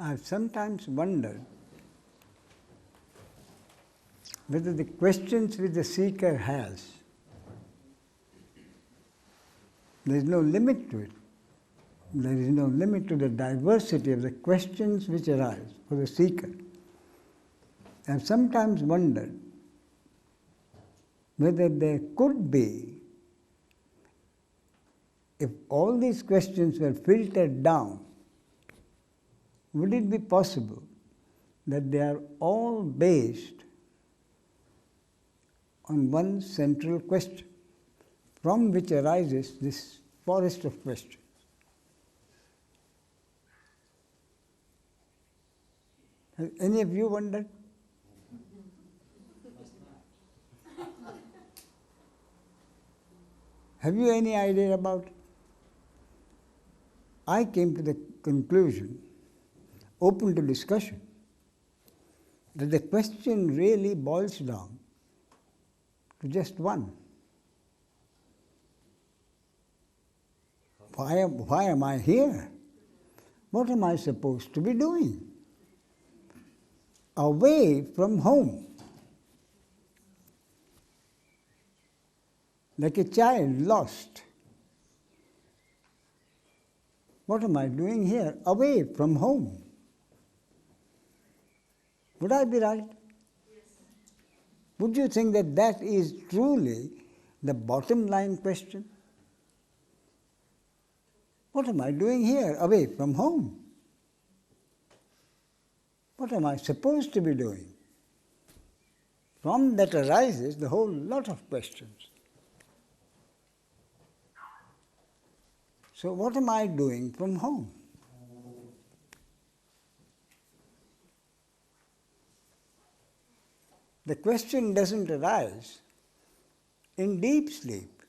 I've sometimes wondered whether the questions which the seeker has, there is no limit to it. There is no limit to the diversity of the questions which arise for the seeker. I've sometimes wondered whether there could be, if all these questions were filtered down, would it be possible that they are all based on one central question, from which arises this forest of questions? Have any of you wondered? Have you any idea about it? I came to the conclusion, open to discussion, that the question really boils down to just one. Why am I here? What am I supposed to be doing? Away from home. Like a child lost. What am I doing here? Away from home. Would I be right? Yes. Would you think that that is truly the bottom line question? What am I doing here? Away from home. What am I supposed to be doing? From that arises the whole lot of questions. So what am I doing from home? The question doesn't arise in deep sleep,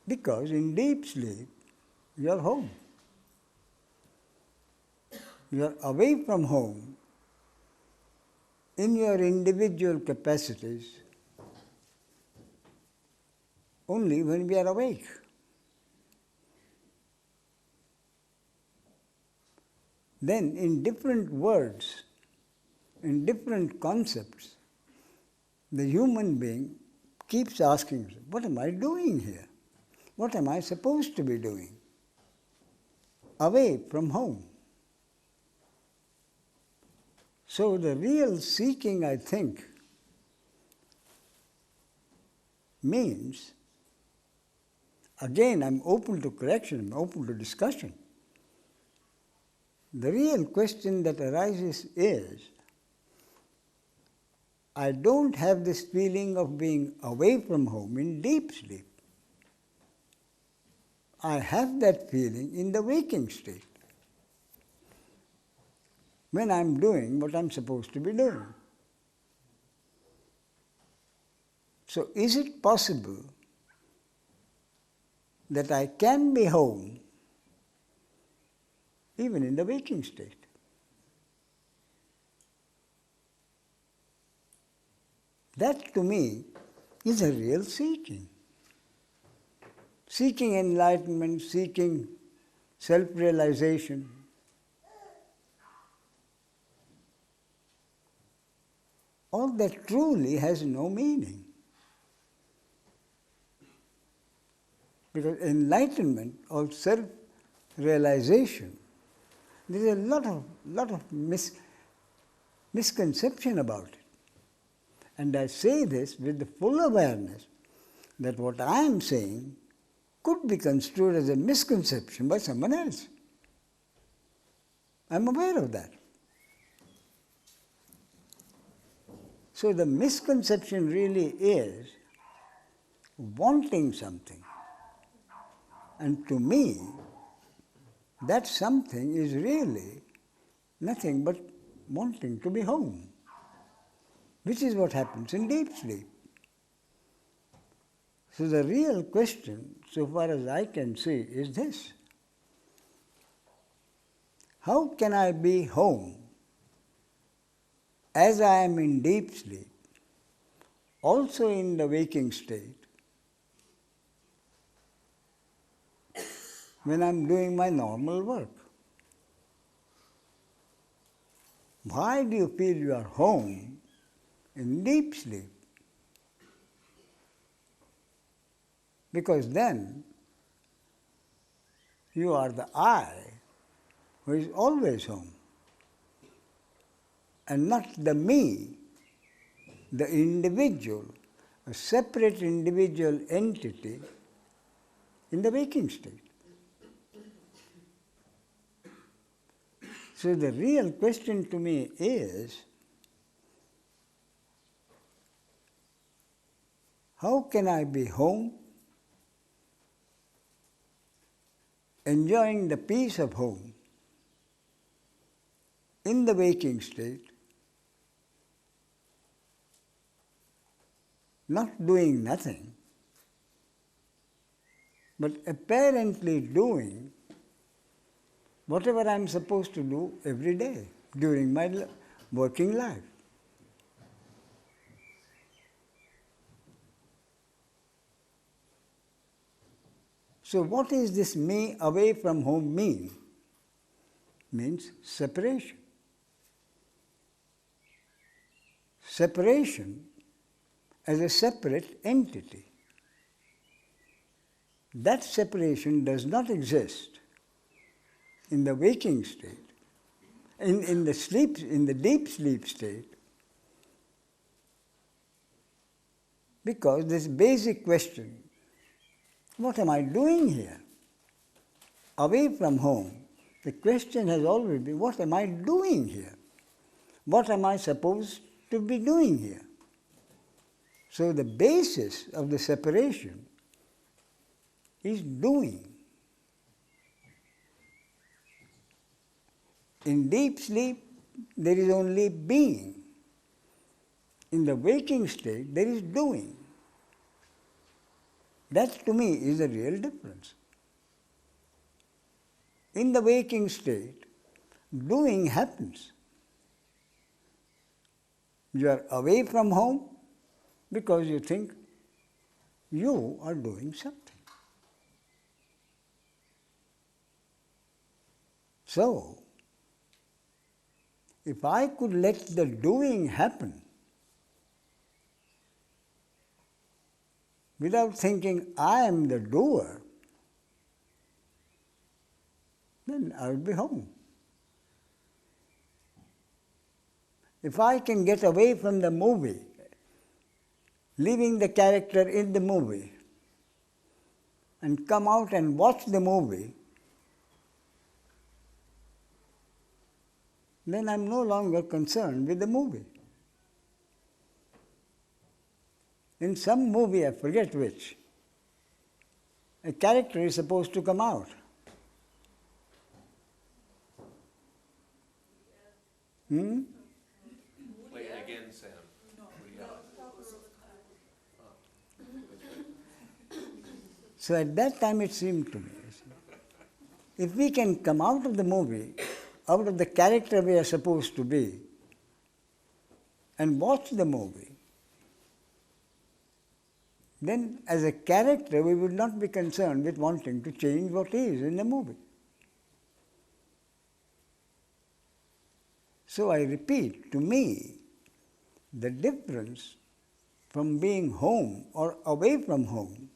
because in deep sleep you are home. You are away from home in your individual capacities only when we are awake. Then in different words, in different concepts, the human being keeps asking, what am I doing here? What am I supposed to be doing? Away from home. So the real seeking, I think, means, again, I'm open to correction, I'm open to discussion. The real question that arises is, I don't have this feeling of being away from home in deep sleep. I have that feeling in the waking state, when I'm doing what I'm supposed to be doing. So is it possible that I can be home even in the waking state? That to me is a real seeking. Seeking enlightenment, seeking self-realization. All that truly has no meaning. Because enlightenment or self-realization, there is a lot of misconception about it. And I say this with the full awareness that what I am saying could be construed as a misconception by someone else. I am aware of that. So the misconception really is wanting something. And to me, that something is really nothing but wanting to be home, which is what happens in deep sleep. So the real question, so far as I can see, is this: how can I be home as I am in deep sleep, also in the waking state? when I'm doing my normal work? Why do you feel you are home in deep sleep? Because then you are the I who is always home, and not the me, the individual, a separate individual entity in the waking state. So the real question to me is, how can I be home, enjoying the peace of home in the waking state, not doing nothing, but apparently doing whatever I'm supposed to do every day during my working life. So what is this me away from home mean? Means separation. Separation as a separate entity. That separation does not exist in the waking state, in the deep sleep state, because this basic question, what am I doing here? Away from home, the question has always been, what am I doing here? What am I supposed to be doing here? So the basis of the separation is doing. In deep sleep, there is only being. In the waking state, there is doing. That to me is the real difference. In the waking state, doing happens. You are away from home because you think you are doing something. So, if I could let the doing happen without thinking I am the doer, then I would be home. If I can get away from the movie, leaving the character in the movie, and come out and watch the movie, then I'm no longer concerned with the movie. In some movie, I forget which, a character is supposed to come out. Play it again, Sam. So at that time it seemed to me, if we can come out of the movie, out of the character we are supposed to be, and watch the movie, then as a character we would not be concerned with wanting to change what is in the movie. So I repeat, to me, the difference from being home or away from home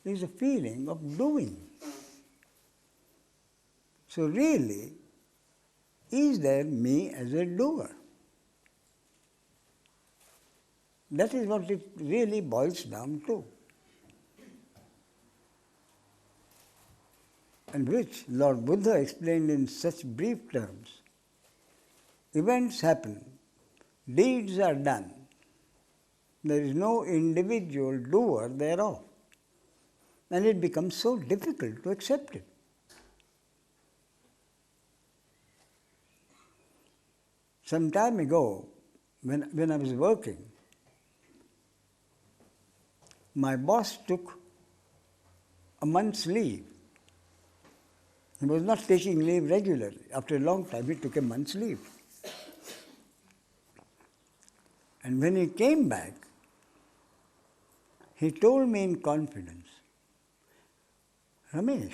is a feeling of doing. So really, is there me as a doer? That is what it really boils down to. And which Lord Buddha explained in such brief terms. Events happen, deeds are done. There is no individual doer thereof. And it becomes so difficult to accept it. Some time ago, when I was working, my boss took a month's leave. He was not taking leave regularly. After a long time, he took a month's leave. And when he came back, he told me in confidence, Ramesh,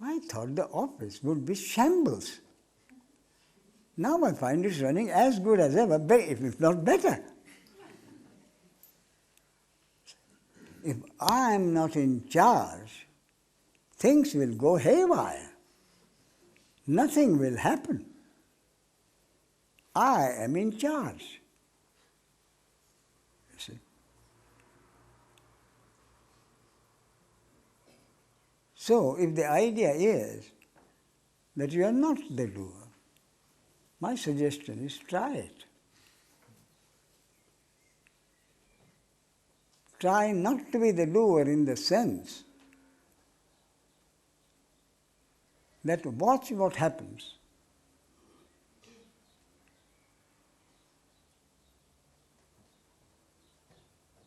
I thought the office would be shambles. Now I find it's running as good as ever, if not better. If I am not in charge, things will go haywire. Nothing will happen. I am in charge. You see? So, if the idea is that you are not the doer, my suggestion is try it. Try not to be the doer in the sense that watch what happens.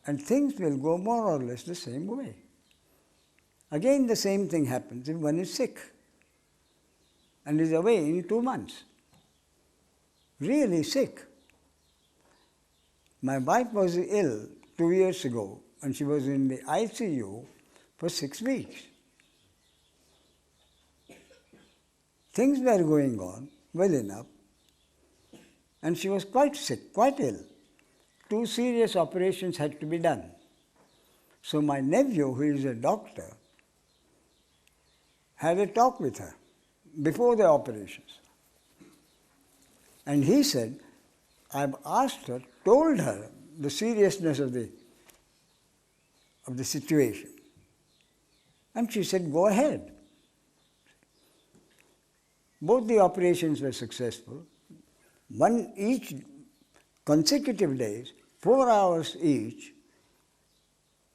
And things will go more or less the same way. Again, the same thing happens if one is sick and is away in 2 months. Really sick. My wife was ill 2 years ago and she was in the ICU for 6 weeks. Things were going on well enough and she was quite sick, quite ill. 2 serious operations had to be done. So my nephew, who is a doctor, had a talk with her before the operations. And he said, I've asked her, told her the seriousness of the situation. And she said, go ahead. Both the operations were successful. One each consecutive days, 4 hours each.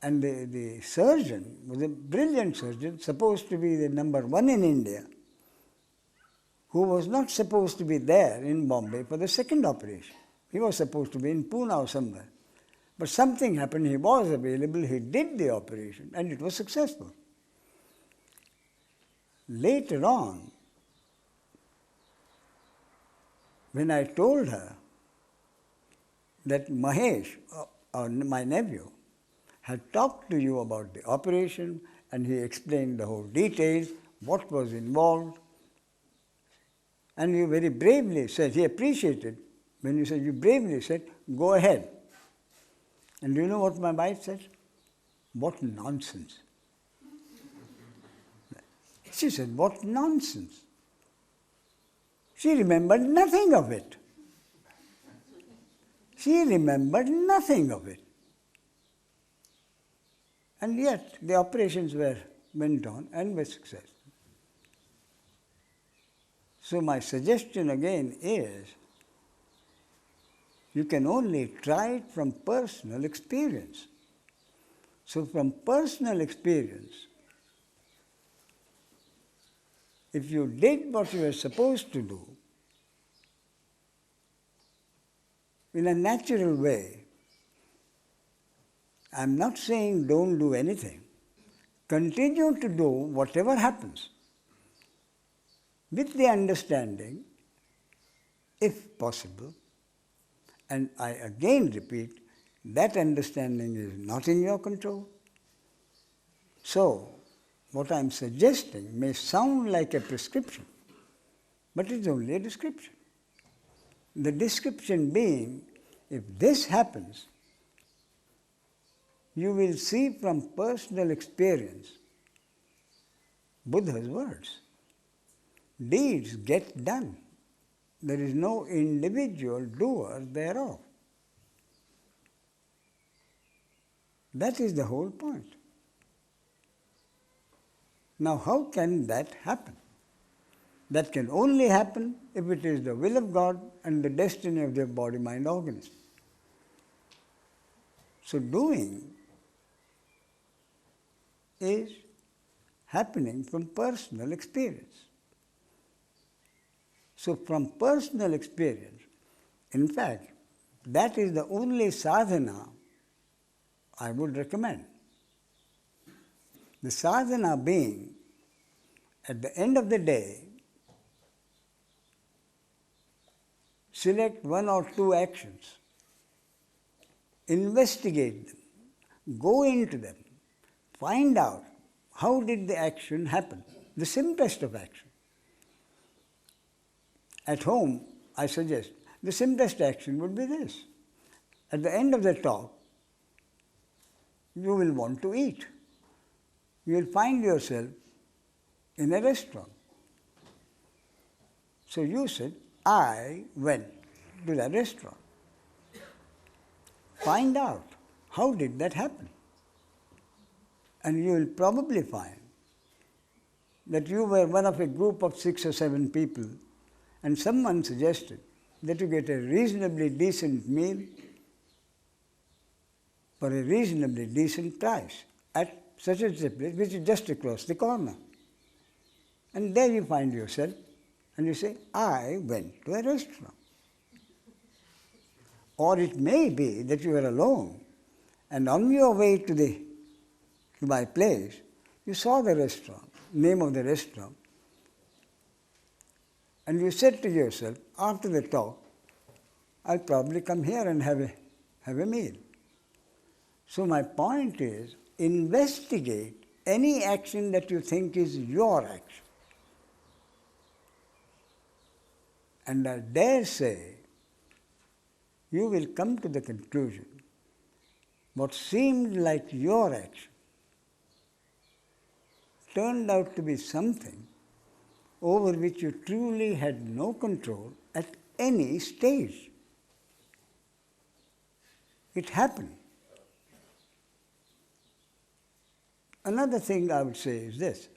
And the surgeon was a brilliant surgeon, supposed to be the number 1 in India, who was not supposed to be there in Bombay for the second operation. He was supposed to be in Pune or somewhere. But something happened, he was available, he did the operation, and it was successful. Later on, when I told her that Mahesh, or my nephew, had talked to you about the operation and he explained the whole details, what was involved, and you very bravely said, he appreciated when you said, you bravely said, go ahead. And do you know what my wife said? What nonsense. She said, what nonsense. She remembered nothing of it. She remembered nothing of it. And yet the operations went on and were successful. So my suggestion again is, you can only try it from personal experience. So from personal experience, if you did what you were supposed to do in a natural way, I'm not saying don't do anything. Continue to do whatever happens with the understanding, if possible, and I again repeat, that understanding is not in your control. So, what I'm suggesting may sound like a prescription, but it's only a description. The description being, if this happens, you will see from personal experience Buddha's words. Deeds get done. There is no individual doer thereof. That is the whole point. Now, how can that happen? That can only happen if it is the will of God and the destiny of the body-mind organism. So doing is happening from personal experience. So from personal experience, in fact, that is the only sadhana I would recommend. The sadhana being, at the end of the day, select 1 or 2 actions, investigate them, go into them, find out how did the action happen. the simplest of action. At home, I suggest, the simplest action would be this. At the end of the talk, you will want to eat. You will find yourself in a restaurant. So you said, I went to the restaurant. Find out, how did that happen? And you will probably find that you were one of a group of 6 or 7 people, and someone suggested that you get a reasonably decent meal for a reasonably decent price at such a place which is just across the corner. And there you find yourself and you say, I went to a restaurant. Or it may be that you are alone and on your way to my place, you saw the restaurant, name of the restaurant, and you said to yourself, after the talk, I'll probably come here and have a meal. So my point is, investigate any action that you think is your action. And I dare say, you will come to the conclusion, what seemed like your action turned out to be something over which you truly had no control at any stage. It happened. Another thing I would say is this.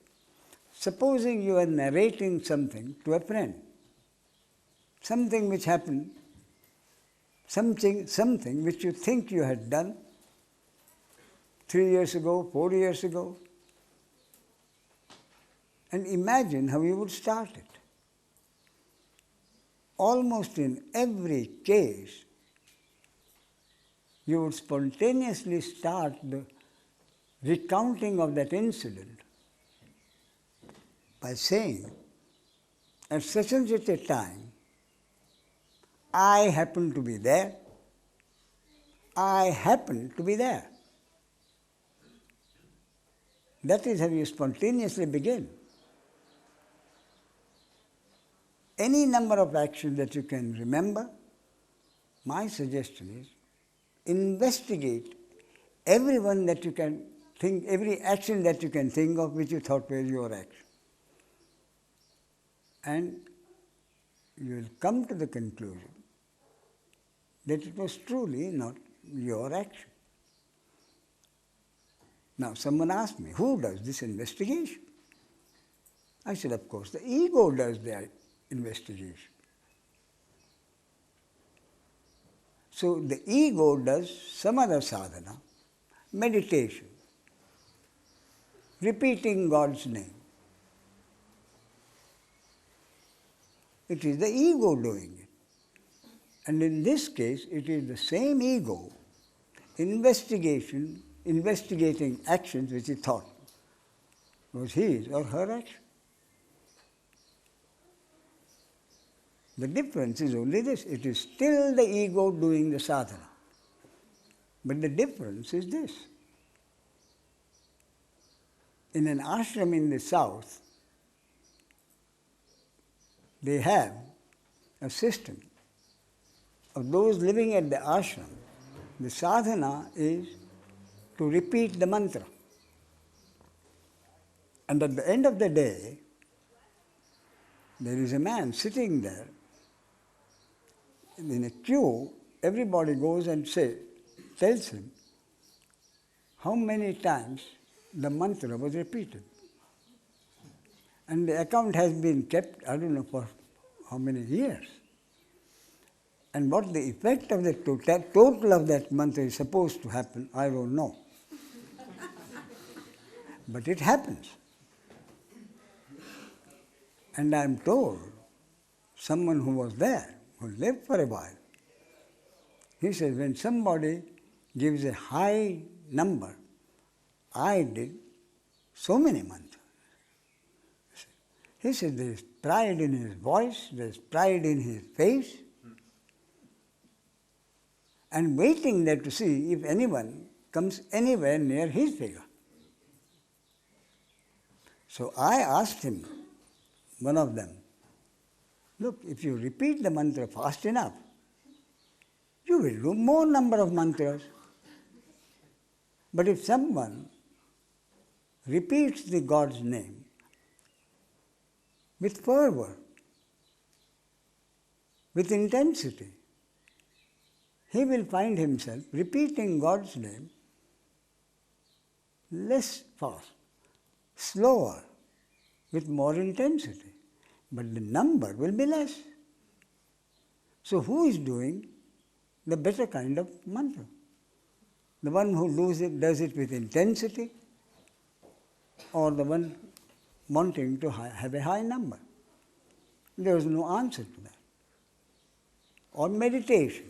Supposing you are narrating something to a friend, something which happened, something which you think you had done 3 years ago, 4 years ago, and imagine how you would start it. Almost in every case, you would spontaneously start the recounting of that incident by saying, at such and such a time, I happened to be there. I happened to be there. That is how you spontaneously begin. Any number of actions that you can remember, my suggestion is investigate every one that you can think, every action that you can think of which you thought was your action. And you will come to the conclusion that it was truly not your action. Now, someone asked me, who does this investigation? I said, of course, the ego does the investigation. So the ego does some other sadhana, meditation, repeating God's name. It is the ego doing it. And in this case, it is the same ego investigating actions which he thought was his or her action. The difference is only this, it is still the ego doing the sadhana. But the difference is this. In an ashram in the south, they have a system of those living at the ashram. The sadhana is to repeat the mantra. And at the end of the day, there is a man sitting there. In a queue, everybody goes and tells him how many times the mantra was repeated. And the account has been kept, I don't know for how many years. And what the effect of the total of that mantra is supposed to happen, I don't know. But it happens. And I am told, someone who was there, who lived for a while, he says, when somebody gives a high number, I did so many mantras. He said, there is pride in his voice, there is pride in his face, and waiting there to see if anyone comes anywhere near his figure. So I asked him, one of them, look, if you repeat the mantra fast enough, you will do more number of mantras. But if someone repeats the God's name with fervor, with intensity, he will find himself repeating God's name less fast, slower, with more intensity. But the number will be less. So who is doing the better kind of mantra? The one who does it with intensity, or the one wanting to have a high number? There is no answer to that. Or meditation.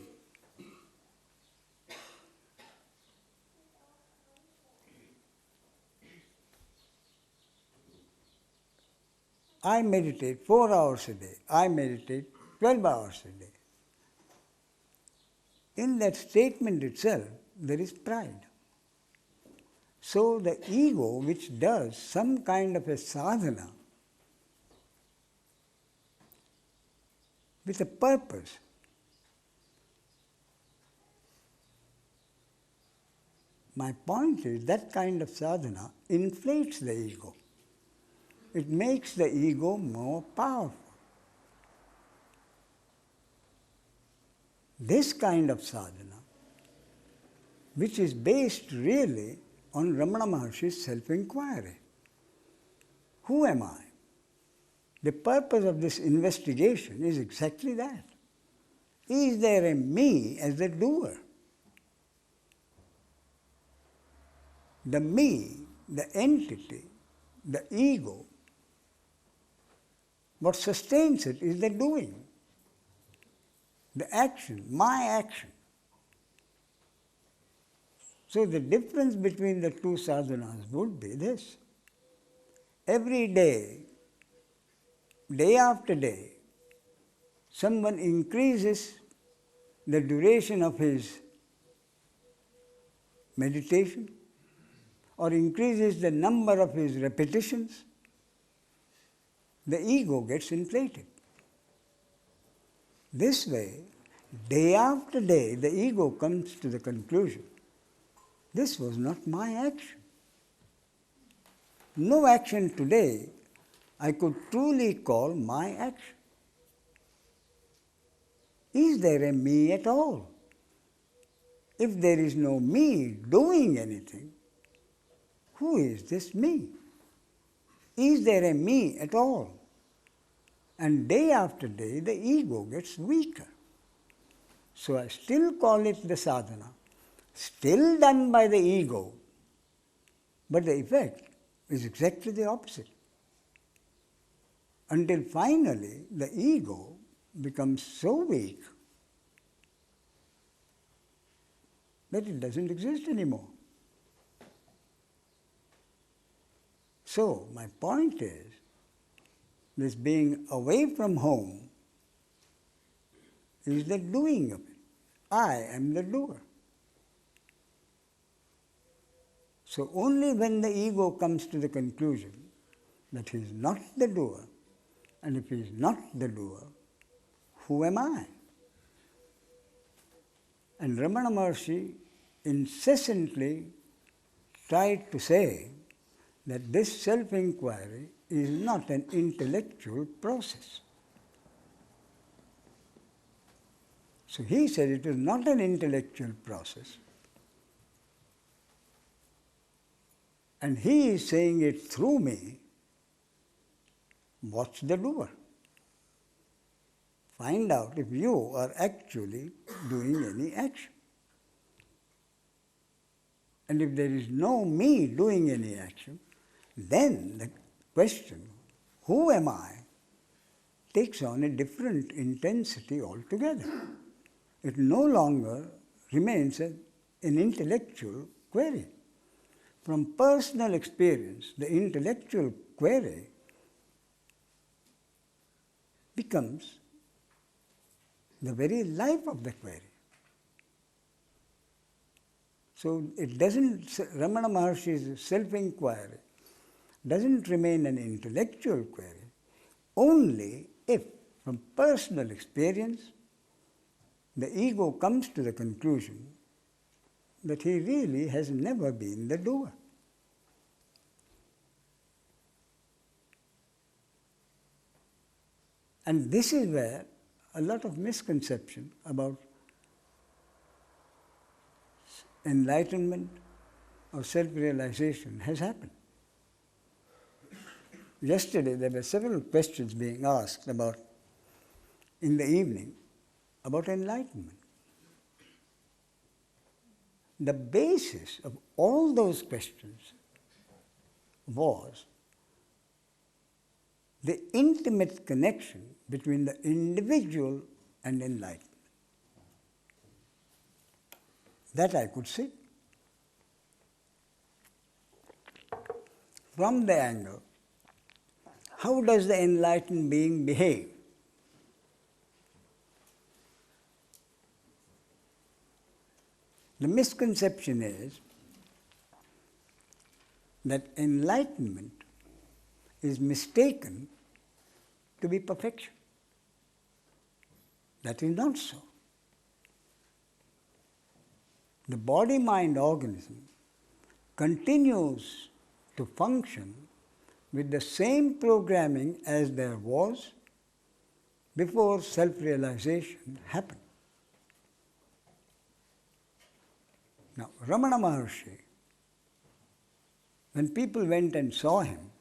I meditate 4 hours a day. I meditate 12 hours a day. In that statement itself, there is pride. So the ego, which does some kind of a sadhana with a purpose, my point is that kind of sadhana inflates the ego. It makes the ego more powerful. This kind of sadhana, which is based really on Ramana Maharshi's self-inquiry. Who am I? The purpose of this investigation is exactly that. Is there a me as the doer? The me, the entity, the ego, what sustains it is the doing, the action, my action. So the difference between the two sadhanas would be this. Every day, day after day, someone increases the duration of his meditation or increases the number of his repetitions, the ego gets inflated. This way, day after day, the ego comes to the conclusion, this was not my action. No action today I could truly call my action. Is there a me at all? If there is no me doing anything, who is this me? Is there a me at all? And day after day, the ego gets weaker. So I still call it the sadhana, still done by the ego, but the effect is exactly the opposite. Until finally, the ego becomes so weak that it doesn't exist anymore. So, my point is, this being away from home is the doing of it. I am the doer. So, only when the ego comes to the conclusion that he is not the doer, and if he is not the doer, who am I? And Ramana Maharshi incessantly tried to say that this self-inquiry is not an intellectual process. So he said it is not an intellectual process. And he is saying it through me. What's the doer? Find out if you are actually doing any action. And if there is no me doing any action, then the question, who am I, takes on a different intensity altogether. It no longer remains an intellectual query. From personal experience, the intellectual query becomes the very life of the query. So it doesn't, Ramana Maharshi's self-inquiry doesn't remain an intellectual query only if, from personal experience, the ego comes to the conclusion that he really has never been the doer. And this is where a lot of misconception about enlightenment or self-realization has happened. Yesterday there were several questions being asked about, in the evening, about enlightenment. The basis of all those questions was the intimate connection between the individual and enlightenment. That I could see. From the angle, how does the enlightened being behave? The misconception is that enlightenment is mistaken to be perfection. That is not so. The body-mind organism continues to function with the same programming as there was before self-realization happened. Now, Ramana Maharshi, when people went and saw him,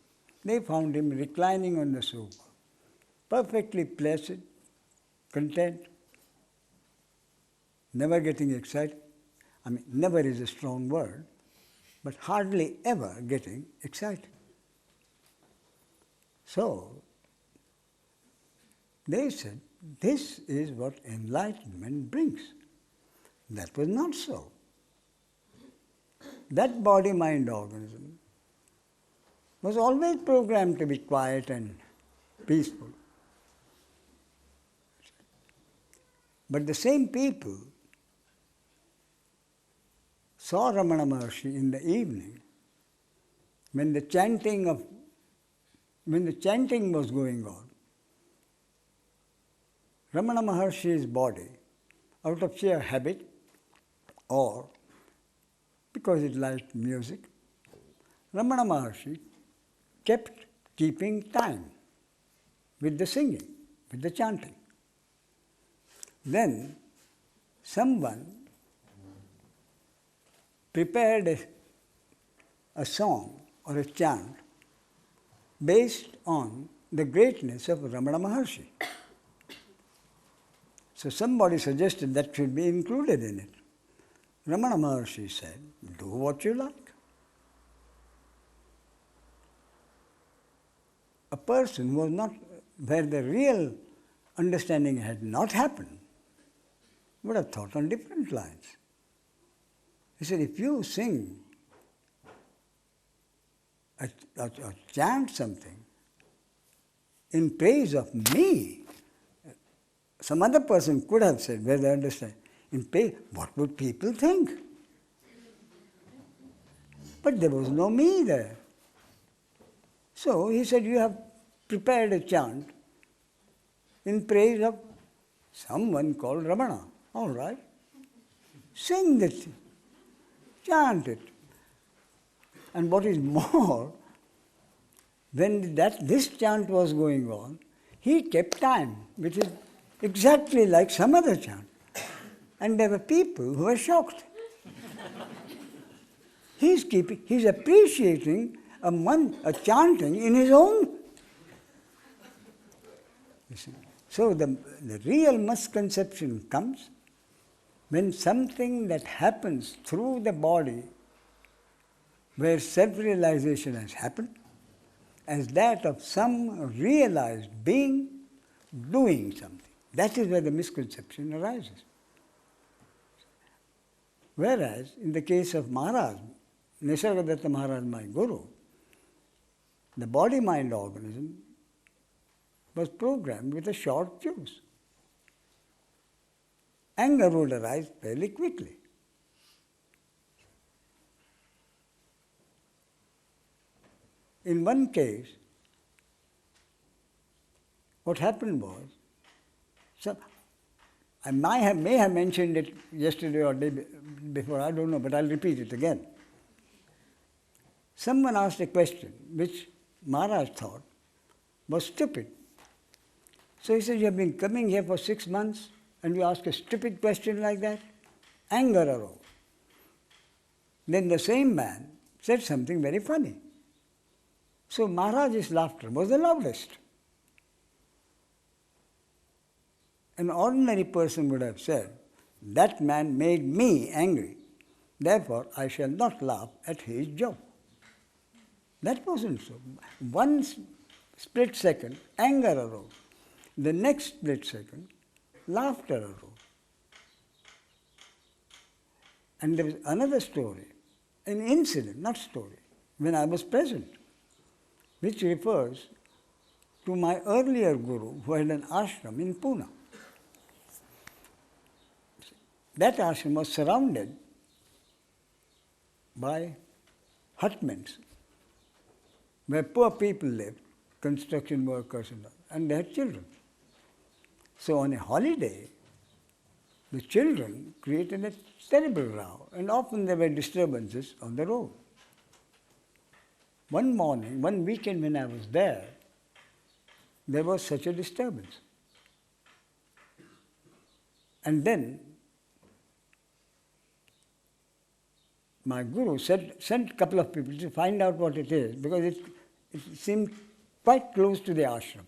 they found him reclining on the sofa, perfectly placid, content, never getting excited. I mean, never is a strong word, but hardly ever getting excited. So, they said, this is what enlightenment brings. That was not so. That body-mind organism was always programmed to be quiet and peaceful. But the same people saw Ramana Maharshi in the evening when the chanting was going on. Ramana Maharshi's body, out of sheer habit or because it liked music, Ramana Maharshi kept keeping time with the singing, with the chanting. Then someone prepared a song or a chant based on the greatness of Ramana Maharshi. So somebody suggested that should be included in it. Ramana Maharshi said, do what you like. A person was not, where the real understanding had not happened, would have thought on different lines. He said, if you sing or chant something in praise of me, some other person could have said, where they understand, in praise, what would people think? But there was no me there. So he said, you have prepared a chant in praise of someone called Ramana. All right. Sing it, chant it. And what is more, when this chant was going on, he kept time, which is exactly like some other chant. And there were people who were shocked. He's appreciating a chanting in his own. You see. So the real misconception comes when something that happens through the body, where self-realization has happened, as that of some realized being doing something. That is where the misconception arises. Whereas, in the case of Maharaj, Nisargadatta Maharaj, my guru, the body-mind organism was programmed with a short fuse. Anger would arise fairly quickly. in one case, what happened was, so I may have mentioned it yesterday or day before, I don't know, but I'll repeat it again. Someone asked a question which Maharaj thought was stupid. So he said, you have been coming here for 6 months and you ask a stupid question like that? Anger arose. Then the same man said something very funny. So Maharaj's laughter was the loudest. An ordinary person would have said, that man made me angry, therefore I shall not laugh at his joke. That wasn't so. One split second, anger arose. The next split second, laughter arose. And there was another story, an incident, not story, when I was present, which refers to my earlier guru who had an ashram in Pune. That ashram was surrounded by hutments where poor people lived, construction workers and they had children. So on a holiday, the children created a terrible row, and often there were disturbances on the road. One morning, one weekend when I was there was such a disturbance. And then my guru sent a couple of people to find out what it is, because it seemed quite close to the ashram.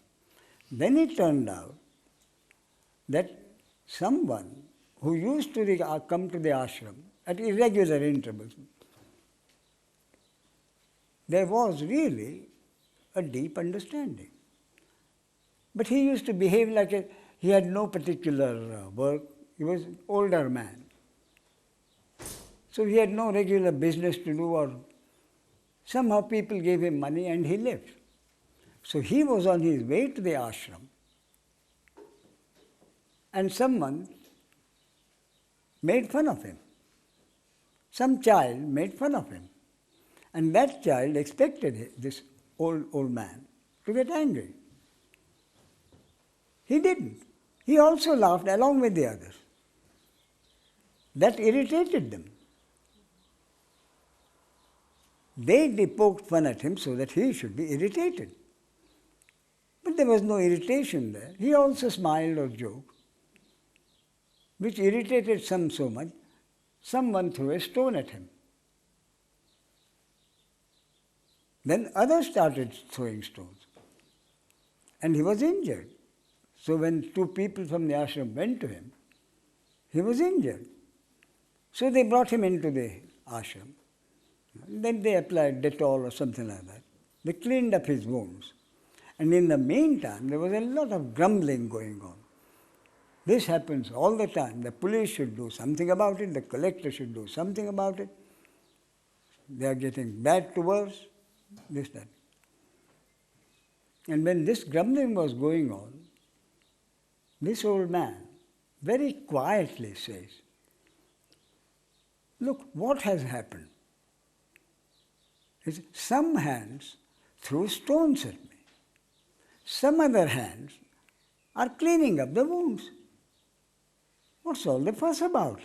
Then it turned out that someone who used to come to the ashram at irregular intervals, there was really a deep understanding. But he used to behave like he had no particular work. He was an older man. So he had no regular business to do, or somehow people gave him money and he lived. So he was on his way to the ashram, and someone made fun of him. Some child made fun of him. And that child expected this old man to get angry. He didn't. He also laughed along with the others. That irritated them. They poked fun at him so that he should be irritated. But there was no irritation there. He also smiled or joked, which irritated some so much, someone threw a stone at him. Then others started throwing stones, and he was injured. So when 2 people from the ashram went to him, he was injured. So they brought him into the ashram. Then they applied Dettol or something like that. They cleaned up his wounds. And in the meantime, there was a lot of grumbling going on. This happens all the time. The police should do something about it. The collector should do something about it. They are getting bad to worse. This, that. And when this grumbling was going on, this old man very quietly says, look, what has happened? Some hands threw stones at me. Some other hands are cleaning up the wounds. What's all the fuss about?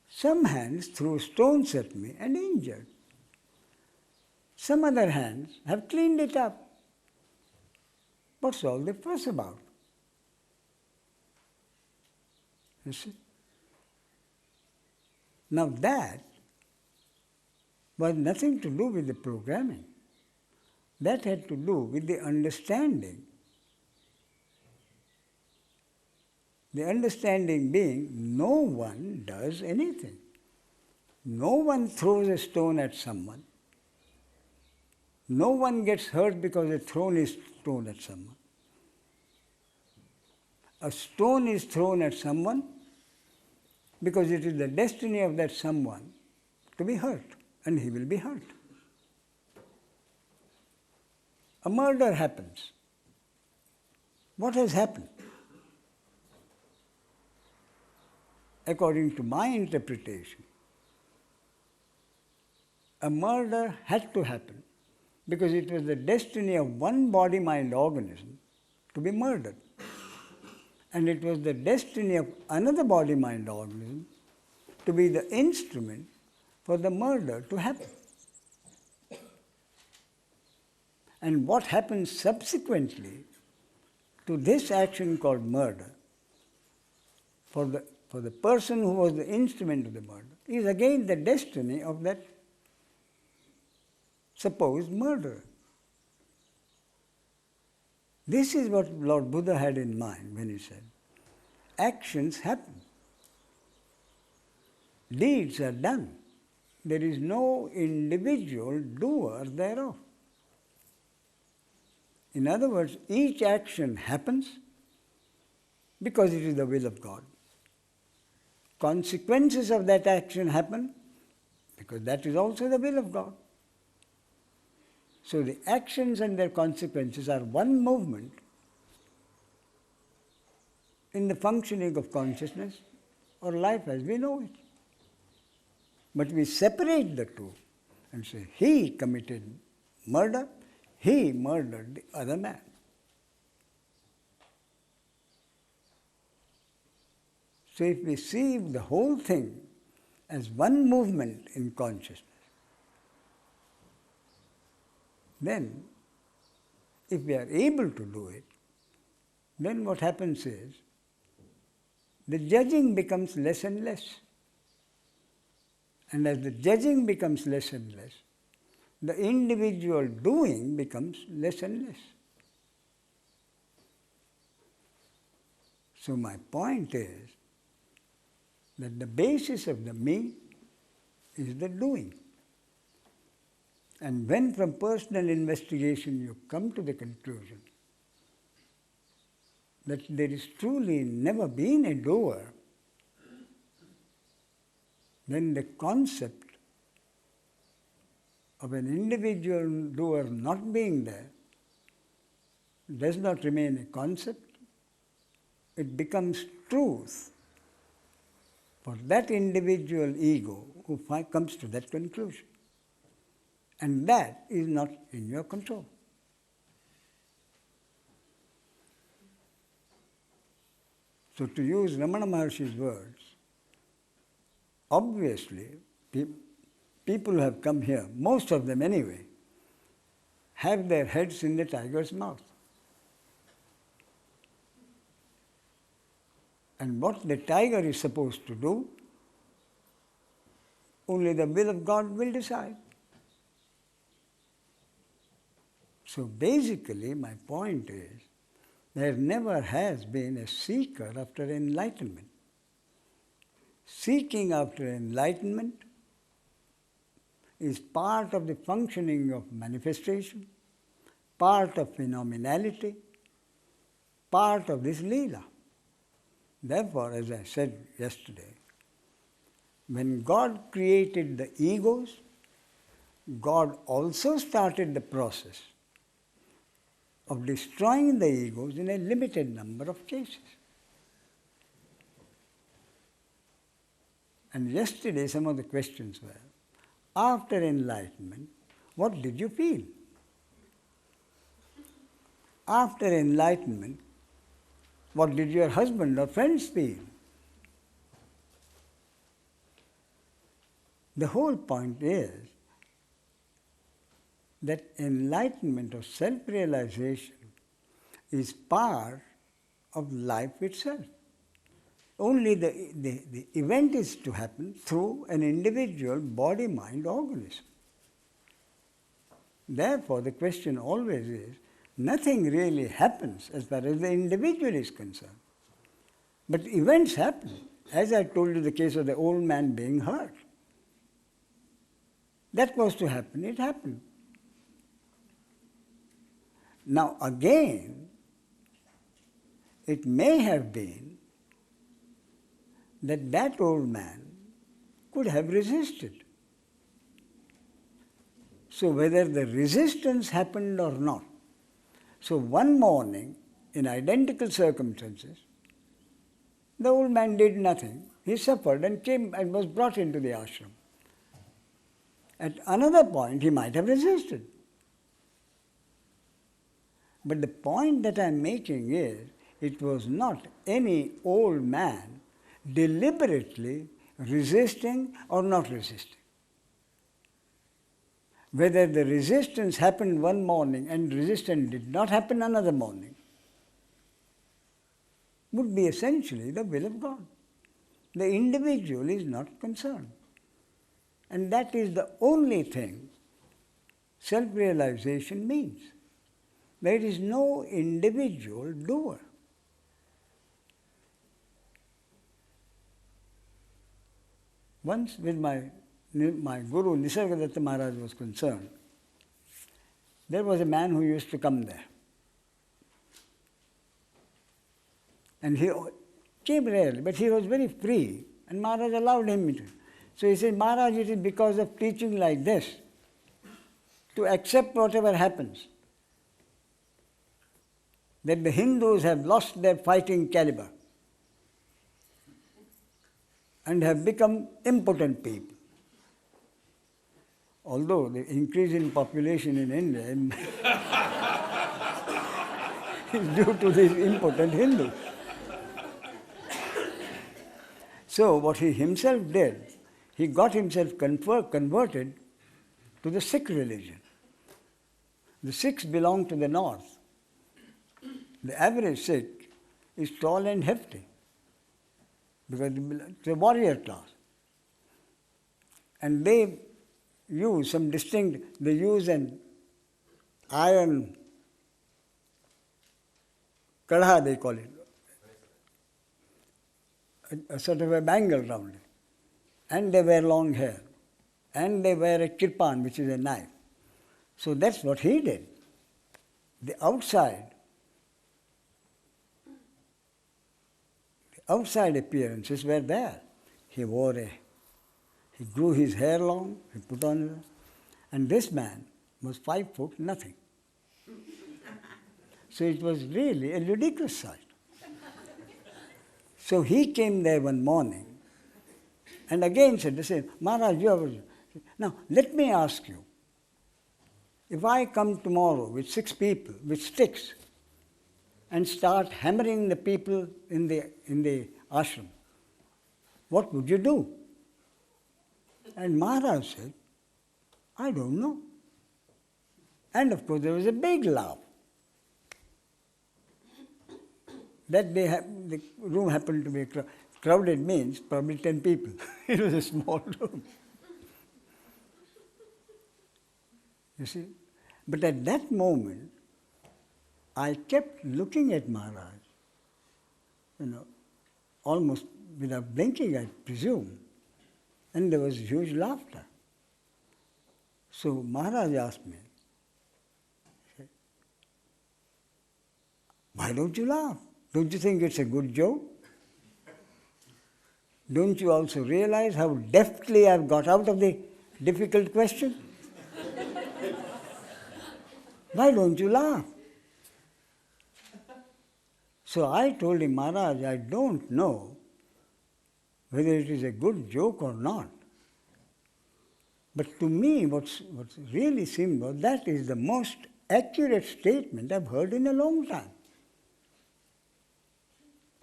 Some hands threw stones at me and injured. Some other hands have cleaned it up. What's all the fuss about? You see? Now that was nothing to do with the programming. That had to do with the understanding. The understanding being no one does anything. No one throws a stone at someone. No one gets hurt because a stone is thrown at someone. A stone is thrown at someone because it is the destiny of that someone to be hurt, and he will be hurt. A murder happens. What has happened? According to my interpretation, a murder had to happen because it was the destiny of one body-mind organism to be murdered. And it was the destiny of another body-mind organism to be the instrument for the murder to happen. And what happens subsequently to this action called murder, for the person who was the instrument of the murder, is again the destiny of that supposed murderer. This is what Lord Buddha had in mind when he said, actions happen. Deeds are done. There is no individual doer thereof. In other words, each action happens because it is the will of God. Consequences of that action happen because that is also the will of God. So the actions and their consequences are one movement in the functioning of consciousness or life as we know it. But we separate the two and say, he committed murder, he murdered the other man. So if we see the whole thing as one movement in consciousness, then if we are able to do it, then what happens is the judging becomes less and less. And as the judging becomes less and less, the individual doing becomes less and less. So my point is that the basis of the me is the doing. And when from personal investigation you come to the conclusion that there is truly never been a doer, then the concept of an individual doer not being there does not remain a concept, it becomes truth for that individual ego who comes to that conclusion. And that is not in your control. So to use Ramana Maharshi's words, obviously people who have come here, most of them anyway, have their heads in the tiger's mouth. And what the tiger is supposed to do, only the will of God will decide. So basically, my point is, there never has been a seeker after enlightenment. Seeking after enlightenment is part of the functioning of manifestation, part of phenomenality, part of this Leela. Therefore, as I said yesterday, when God created the egos, God also started the process of destroying the egos in a limited number of cases. And yesterday some of the questions were, after enlightenment, what did you feel? After enlightenment, what did your husband or friends feel? The whole point is that enlightenment or self-realization is part of life itself. Only the event is to happen through an individual body-mind organism. Therefore, the question always is, nothing really happens as far as the individual is concerned. But events happen. As I told you the case of the old man being hurt. That was to happen, it happened. Now again, it may have been that that old man could have resisted. So whether the resistance happened or not, so one morning, in identical circumstances, the old man did nothing. He suffered and came and was brought into the ashram. At another point, he might have resisted. But the point that I'm making is, it was not any old man deliberately resisting or not resisting. Whether the resistance happened one morning and resistance did not happen another morning would be essentially the will of God. The individual is not concerned. And that is the only thing self-realization means. There is no individual doer. Once with my Guru Nisargadatta Maharaj was concerned, there was a man who used to come there. And he came rarely, but he was very free, and Maharaj allowed him to. So he said, Maharaj, it is because of teaching like this, to accept whatever happens, that the Hindus have lost their fighting caliber and have become impotent people. Although the increase in population in India is due to these impotent Hindus. So what he himself did, he got himself converted to the Sikh religion. The Sikhs belong to the north. The average Sikh is tall and hefty because it's a warrior class. And they use an iron kadha, they call it, a sort of a bangle round it. And they wear long hair. And they wear a kirpan, which is a knife. So that's what he did. The outside appearances were there. He grew his hair long, he put on, and this man was 5 foot nothing. So it was really a ludicrous sight. So he came there one morning and again said the same, Maharaj, now let me ask you, if I come tomorrow with 6 people, with sticks, and start hammering the people in the ashram, what would you do? And Maharaj said, I don't know. And of course there was a big laugh. That day the room happened to be crowded, means probably 10 people. It was a small room. You see? But at that moment, I kept looking at Maharaj, almost without blinking, I presume. And there was huge laughter. So Maharaj asked me, why don't you laugh? Don't you think it's a good joke? Don't you also realize how deftly I've got out of the difficult question? Why don't you laugh? So I told him, Maharaj, I don't know whether it is a good joke or not. But to me, what's really seemed was that is the most accurate statement I've heard in a long time.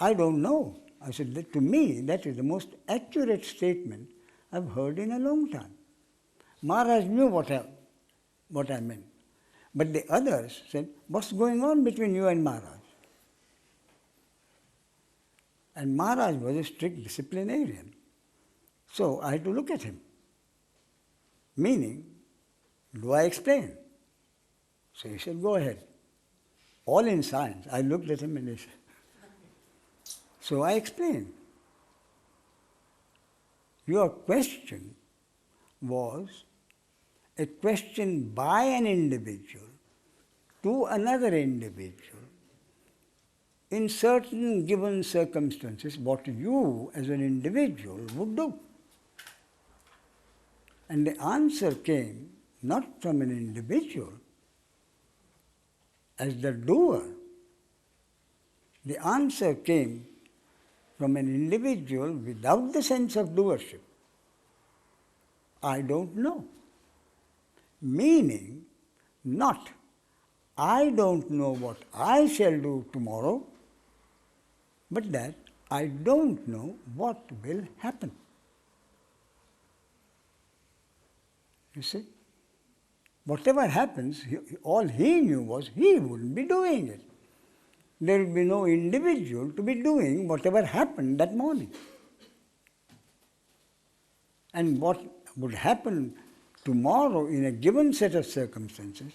I don't know. I said, that to me, that is the most accurate statement I've heard in a long time. Maharaj knew what I meant. But the others said, what's going on between you and Maharaj? And Maharaj was a strict disciplinarian. So I had to look at him. Meaning, do I explain? So he said, go ahead. All in silence. I looked at him and he said, so I explained. Your question was a question by an individual to another individual in certain given circumstances, what you as an individual would do. And the answer came not from an individual as the doer. The answer came from an individual without the sense of doership. I don't know. Meaning, not I don't know what I shall do tomorrow, but that I don't know what will happen. You see? Whatever happens, all he knew was he wouldn't be doing it. There would be no individual to be doing whatever happened that morning. And what would happen tomorrow in a given set of circumstances,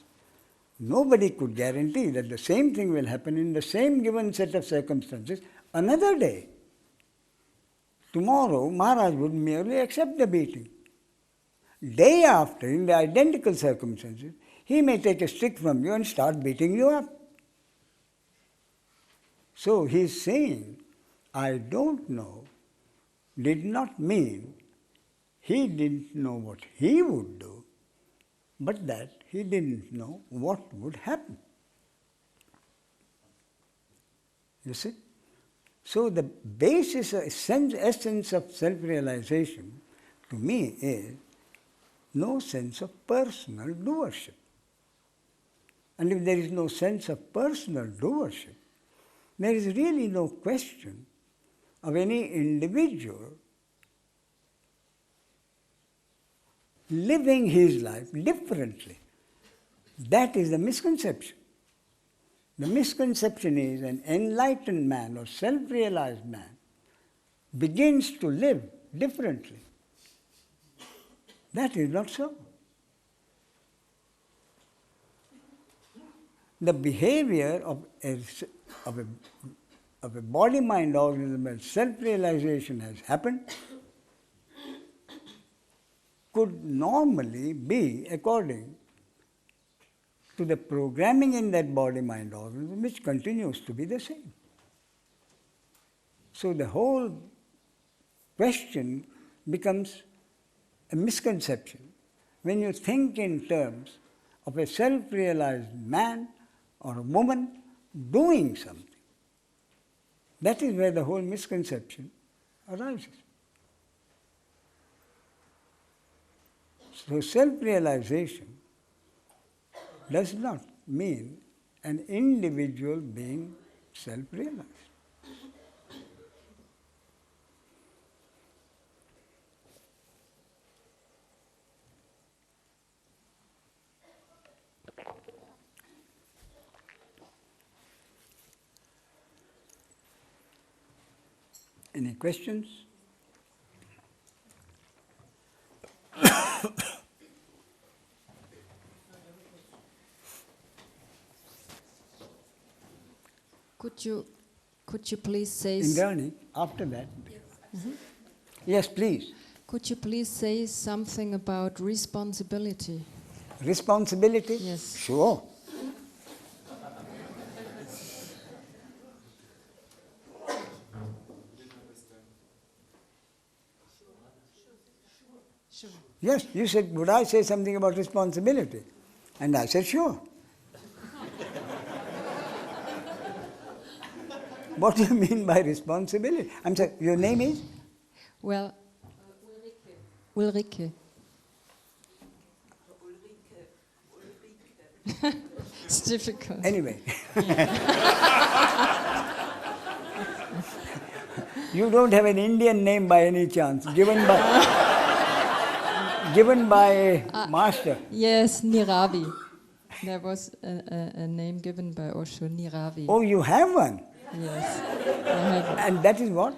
nobody could guarantee that the same thing will happen in the same given set of circumstances another day. Tomorrow, Maharaj would merely accept the beating. Day after, in the identical circumstances, he may take a stick from you and start beating you up. So he is saying, I don't know, did not mean he didn't know what he would do, but that he didn't know what would happen. You see? So the basis, essence of self-realization to me is no sense of personal doership. And if there is no sense of personal doership, there is really no question of any individual living his life differently. That is the misconception. The misconception is an enlightened man or self-realized man begins to live differently. That is not so. The behavior of a body-mind organism when self-realization has happened could normally be according to the programming in that body-mind organism, which continues to be the same. So the whole question becomes a misconception when you think in terms of a self-realized man or a woman doing something. That is where the whole misconception arises. So self-realization does not mean an individual being self-realized. Any questions? Could you please say... Indrani, after that. Mm-hmm. Yes, please. Could you please say something about responsibility? Responsibility? Yes. Sure. Yes, you said, would I say something about responsibility? And I said, sure. What do you mean by responsibility? I'm sorry, your name is? Well, Ulrike. It's difficult. Anyway. You don't have an Indian name by any chance, given by a master. Yes, Niravi. There was a name given by Osho, Niravi. Oh, you have one? Yes, I have it. And that is what?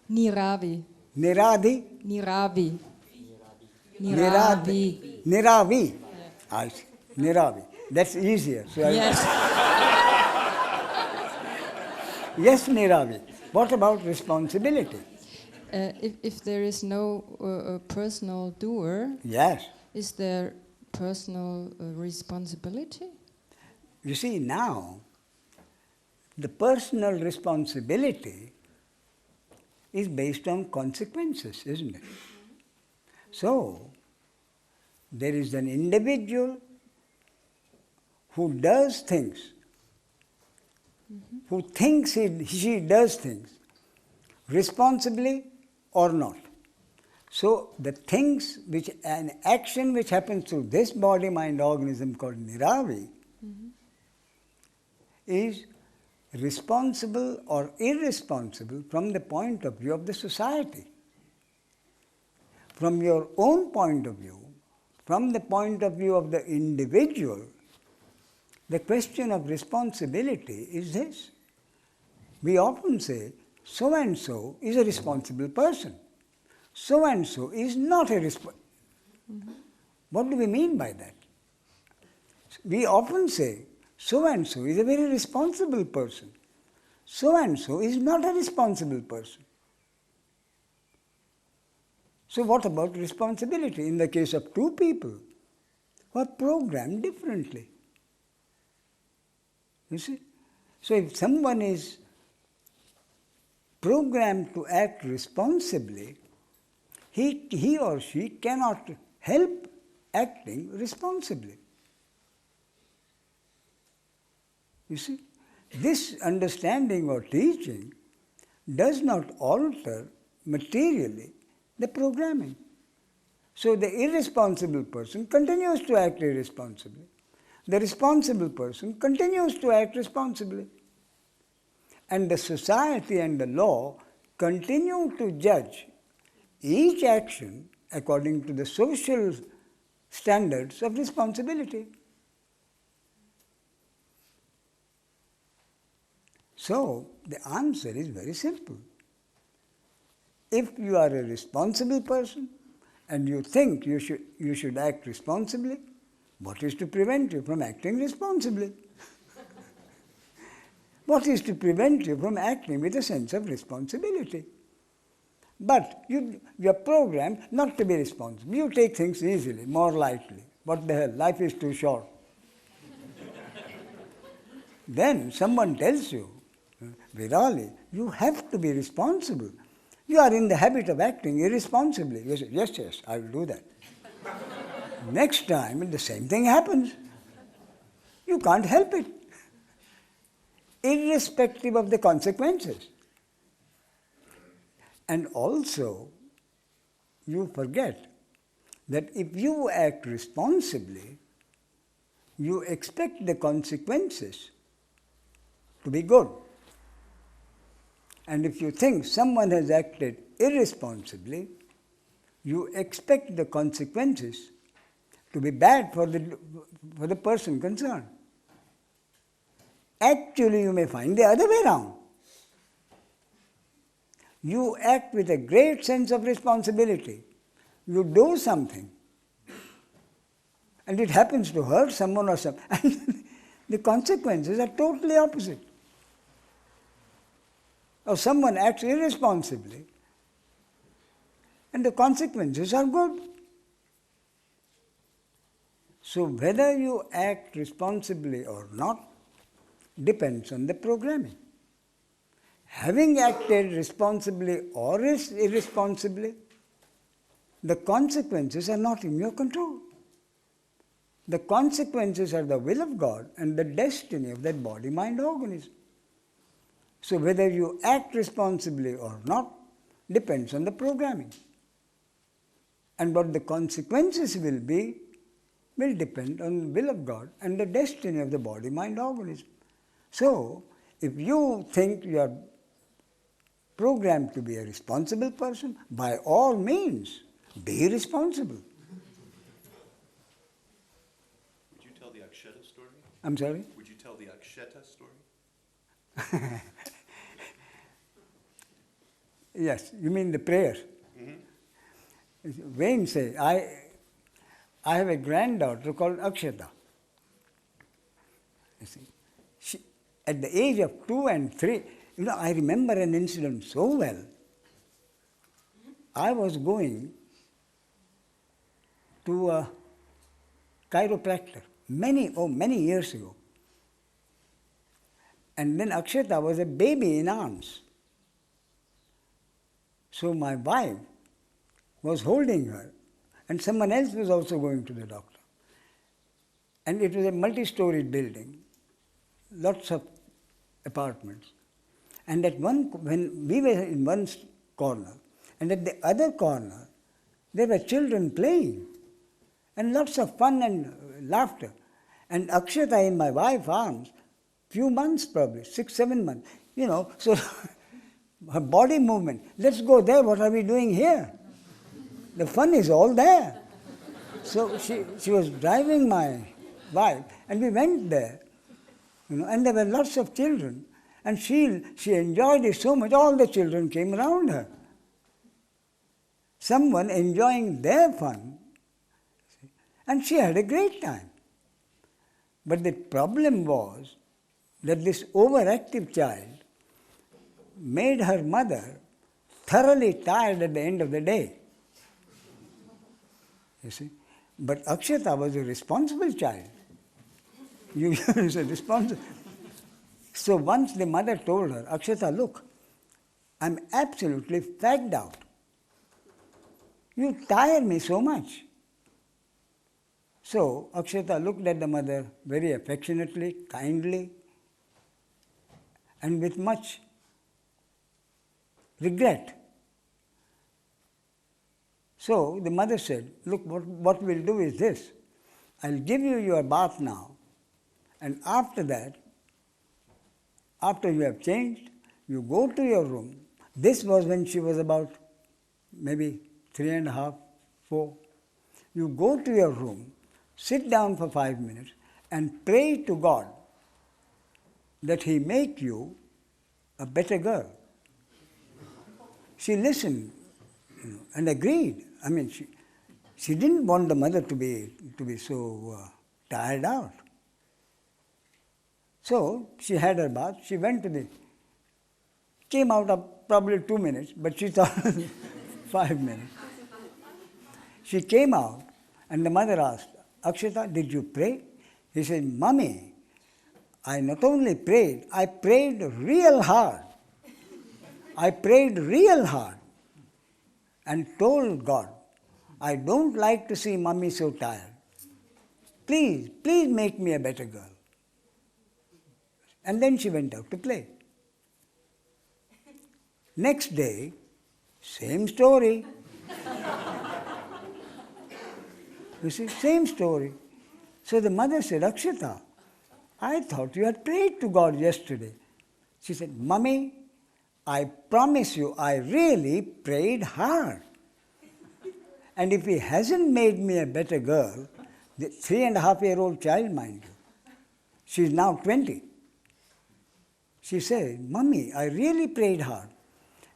Niravi. Niradi? Niravi. Niravi. Niravi. Yeah. I see. Niravi. That's easier. So yes. Yes, Niravi. What about responsibility? If there is no personal doer, yes, is there personal responsibility? You see, now, the personal responsibility is based on consequences, isn't it? So, there is an individual who does things, who thinks she does things responsibly or not. So the things which, an action which happens through this body, mind, organism called Niravi is responsible or irresponsible from the point of view of the society. From your own point of view, from the point of view of the individual, the question of responsibility is this. We often say, so and so is a responsible person. So and so is not a responsible. What do we mean by that? We often say, so and so is a very responsible person. So and so is not a responsible person. So what about responsibility in the case of two people who are programmed differently? You see? So if someone is programmed to act responsibly, he or she cannot help acting responsibly. You see? This understanding or teaching does not alter materially the programming. So the irresponsible person continues to act irresponsibly. The responsible person continues to act responsibly. And the society and the law continue to judge each action according to the social standards of responsibility. So the answer is very simple. If you are a responsible person and you think you should act responsibly, what is to prevent you from acting responsibly? What is to prevent you from acting with a sense of responsibility? But you are programmed not to be responsible. You take things easily, more lightly. What the hell, life is too short. Then someone tells you, Virali, you have to be responsible. You are in the habit of acting irresponsibly. You say, yes, I will do that. Next time, the same thing happens. You can't help it, irrespective of the consequences. And also, you forget that if you act responsibly, you expect the consequences to be good. And if you think someone has acted irresponsibly, you expect the consequences to be bad for the person concerned. Actually, you may find the other way around. You act with a great sense of responsibility. You do something, and it happens to hurt someone or something, and the consequences are totally opposite. Or someone acts irresponsibly, and the consequences are good. So whether you act responsibly or not depends on the programming. Having acted responsibly or irresponsibly, the consequences are not in your control. The consequences are the will of God and the destiny of that body, mind, organism. So whether you act responsibly or not depends on the programming. And what the consequences will be will depend on the will of God and the destiny of the body, mind, organism. So if you think you are programmed to be a responsible person, by all means, be responsible. Would you tell the Aksheta story? I'm sorry? Would you tell the Aksheta story? Yes, you mean the prayer. Wayne says, I have a granddaughter called Akshata. You see, she, at the age of 2 and 3, I remember an incident so well. I was going to a chiropractor many years ago. And then Akshata was a baby in arms. So my wife was holding her, and someone else was also going to the doctor. And it was a multi-storied building, lots of apartments. And when we were in one corner, and at the other corner, there were children playing and lots of fun and laughter. And Akshata in my wife's arms, few months probably, 6, 7 months, so her body movement, let's go there, what are we doing here? The fun is all there. So she was driving my wife and we went there, and there were lots of children. And she enjoyed it so much, all the children came around her. Someone enjoying their fun, and she had a great time. But the problem was that this overactive child made her mother thoroughly tired at the end of the day. You see? But Akshata was a responsible child. You was a responsible. So once the mother told her, Akshata, look, I'm absolutely fagged out. You tire me so much. So Akshata looked at the mother very affectionately, kindly, and with much regret. So the mother said, look, what we'll do is this. I'll give you your bath now, and after that, after you have changed, you go to your room. This was when she was about maybe 3.5, 4. You go to your room, sit down for 5 minutes and pray to God that He make you a better girl. She listened, and agreed. I mean, she didn't want the mother to be so tired out. So she had her bath. She went to came out of probably 2 minutes, but she thought 5 minutes. She came out, and the mother asked, Akshata, did you pray? He said, Mommy, I not only prayed, I prayed real hard. I prayed real hard and told God, I don't like to see Mommy so tired. Please make me a better girl. And then she went out to play. Next day, same story. You see, same story. So the mother said, Akshata, I thought you had prayed to God yesterday. She said, Mommy, I promise you, I really prayed hard. And if He hasn't made me a better girl, the 3.5-year-old child, mind you, she's now 20. She said, Mommy, I really prayed hard.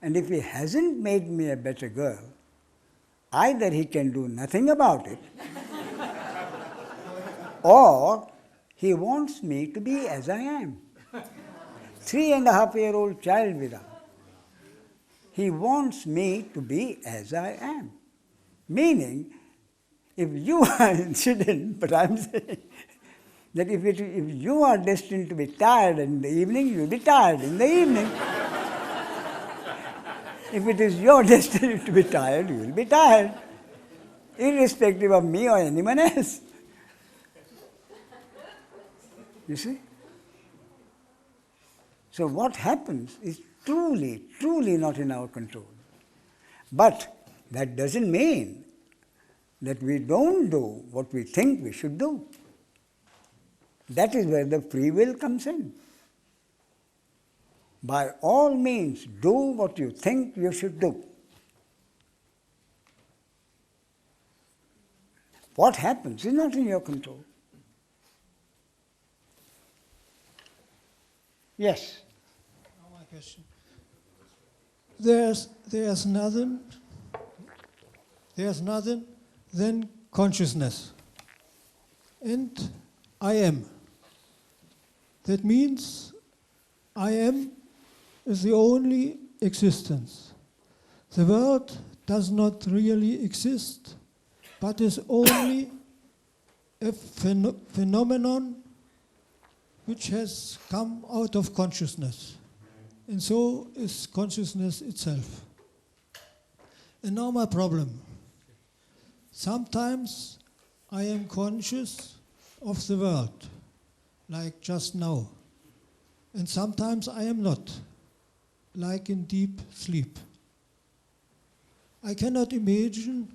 And if He hasn't made me a better girl, either He can do nothing about it, or He wants me to be as I am. 3.5-year-old child, Vida. He wants me to be as I am. Meaning, if you are, she didn't, but I'm saying that if you are destined to be tired in the evening, you'll be tired in the evening. If it is your destiny to be tired, you will be tired, irrespective of me or anyone else. You see? So what happens is truly, truly not in our control. But that doesn't mean that we don't do what we think we should do. That is where the free will comes in. By all means, do what you think you should do. What happens is not in your control. Yes? Now my question. There's nothing than consciousness. And I am. That means I am is the only existence. The world does not really exist, but is only a phenomenon which has come out of consciousness. And so is consciousness itself. And now my problem. Sometimes I am conscious of the world, like just now. And sometimes I am not, like in deep sleep. I cannot imagine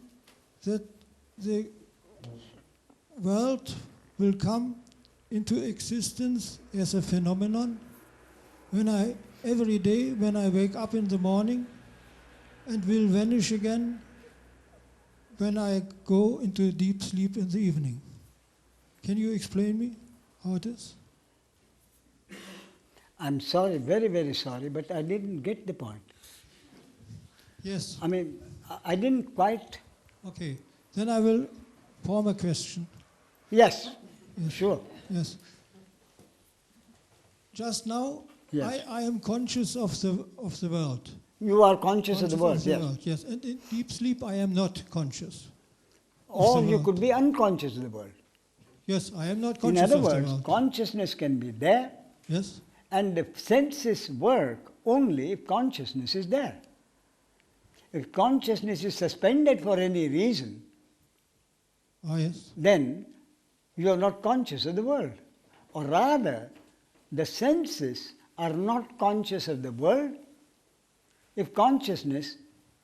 that the world will come into existence as a phenomenon every day when I wake up in the morning, and will vanish again when I go into deep sleep in the evening. Can you explain me how it is? I'm sorry, very, very sorry, but I didn't get the point. Yes. I mean, I didn't quite. Okay. Then I will form a question. Yes, Yes. sure. Yes. Just now, Yes. I am conscious of the world. You are conscious of the world, Conscious of yes. world, yes. And in deep sleep, I am not conscious. Or the you world. could be unconscious of the world. Yes, I am not In conscious other of the words, world. consciousness can be there, Yes. and the senses work only if consciousness is there. If consciousness is suspended for any reason, Ah, yes. then you are not conscious of the world. Or rather, the senses are not conscious of the world if consciousness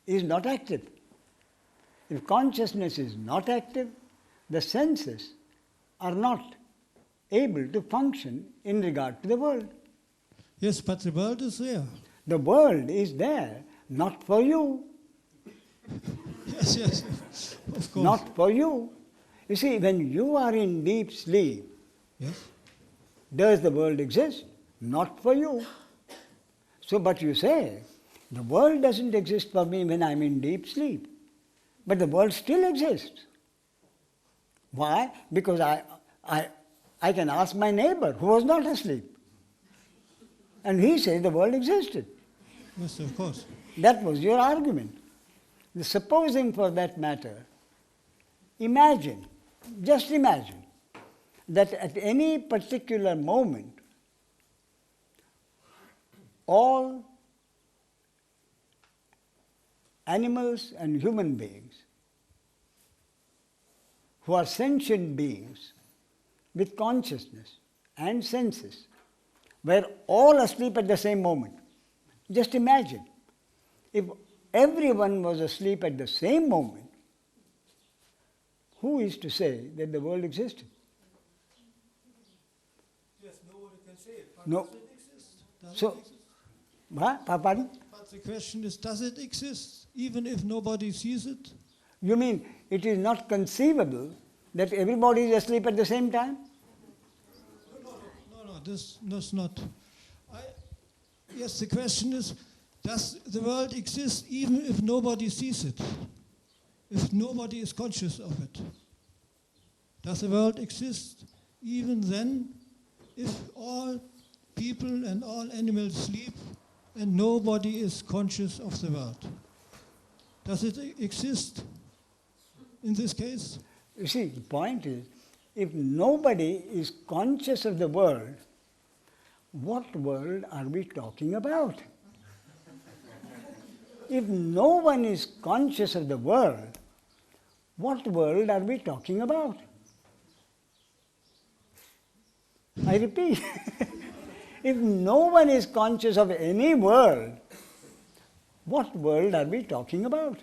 is not active. If consciousness is not active, the senses are not able to function in regard to the world. Yes, but the world is there. The world is there, not for you, Yes, yes, of course. not for you. You see, when you are in deep sleep, Yes. does the world exist? Not for you. So, but you say, the world doesn't exist for me when I'm in deep sleep. But the world still exists. Why? Because I can ask my neighbor who was not asleep. And he said the world existed. Yes, of course. That was your argument. Supposing for that matter, imagine, just imagine, that at any particular moment, all animals and human beings who are sentient beings with consciousness and senses were all asleep at the same moment. Just imagine, if everyone was asleep at the same moment, who is to say that the world existed? Yes, nobody can say it. But No. does it exist? Does So, it exist? what? Pardon? But the question is, does it exist, even if nobody sees it? You mean it is not conceivable that everybody is asleep at the same time? No, this not. Yes, the question is, does the world exist even if nobody sees it? If nobody is conscious of it? Does the world exist even then if all people and all animals sleep and nobody is conscious of the world? Does it exist in this case? You see, the point is, if nobody is conscious of the world, what world are we talking about? If no one is conscious of the world, what world are we talking about? I repeat, if no one is conscious of any world, what world are we talking about?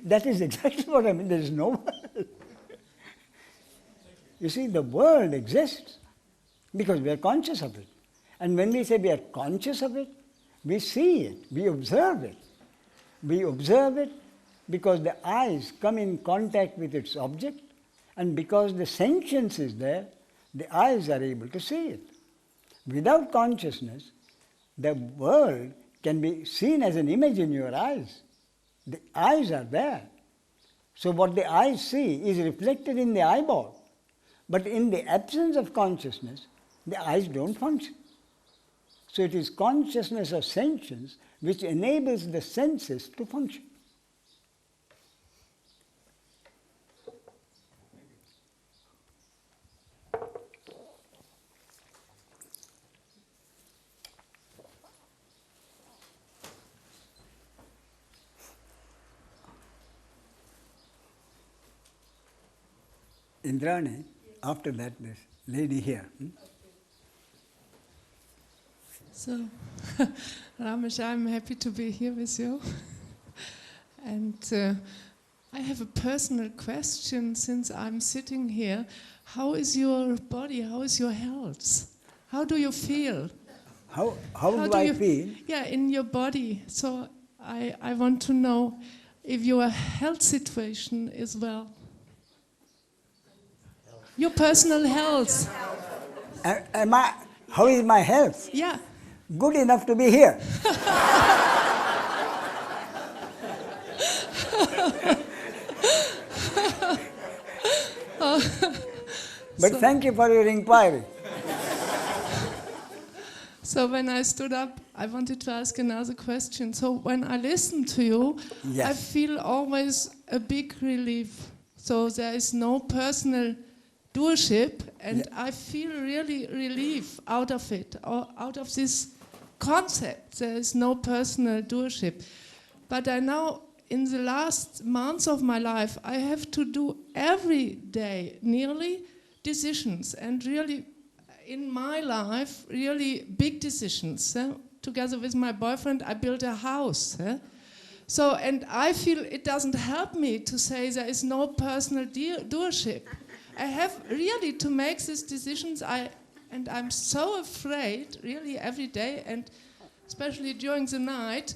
That is exactly what I mean. There is no world. You see, the world exists because we are conscious of it. And when we say we are conscious of it, we see it, we observe it. We observe it because the eyes come in contact with its object, and because the sentience is there, the eyes are able to see it. Without consciousness, the world can be seen as an image in your eyes. The eyes are there. So what the eyes see is reflected in the eyeball. But in the absence of consciousness, the eyes don't function. So it is consciousness of sentience which enables the senses to function. Indrani, after that, this lady here. So, Ramesh, I'm happy to be here with you. And I have a personal question since I'm sitting here. How is your body? How is your health? How do you feel? How do I feel? Yeah, in your body. So I want to know if your health situation is well. Your personal health. How is my health? Yeah. Good enough to be here. But thank you for your inquiry. So when I stood up, I wanted to ask another question. So when I listen to you, Yes. I feel always a big relief. So there is no personal doership, and Yeah. I feel really relief out of it, or out of this concept. There is no personal doership. But I know in the last months of my life, I have to do every day nearly decisions, and really in my life, really big decisions. Together with my boyfriend, I built a house. So, and I feel it doesn't help me to say there is no personal doership. I have really to make these decisions, and I'm so afraid, really every day, and especially during the night,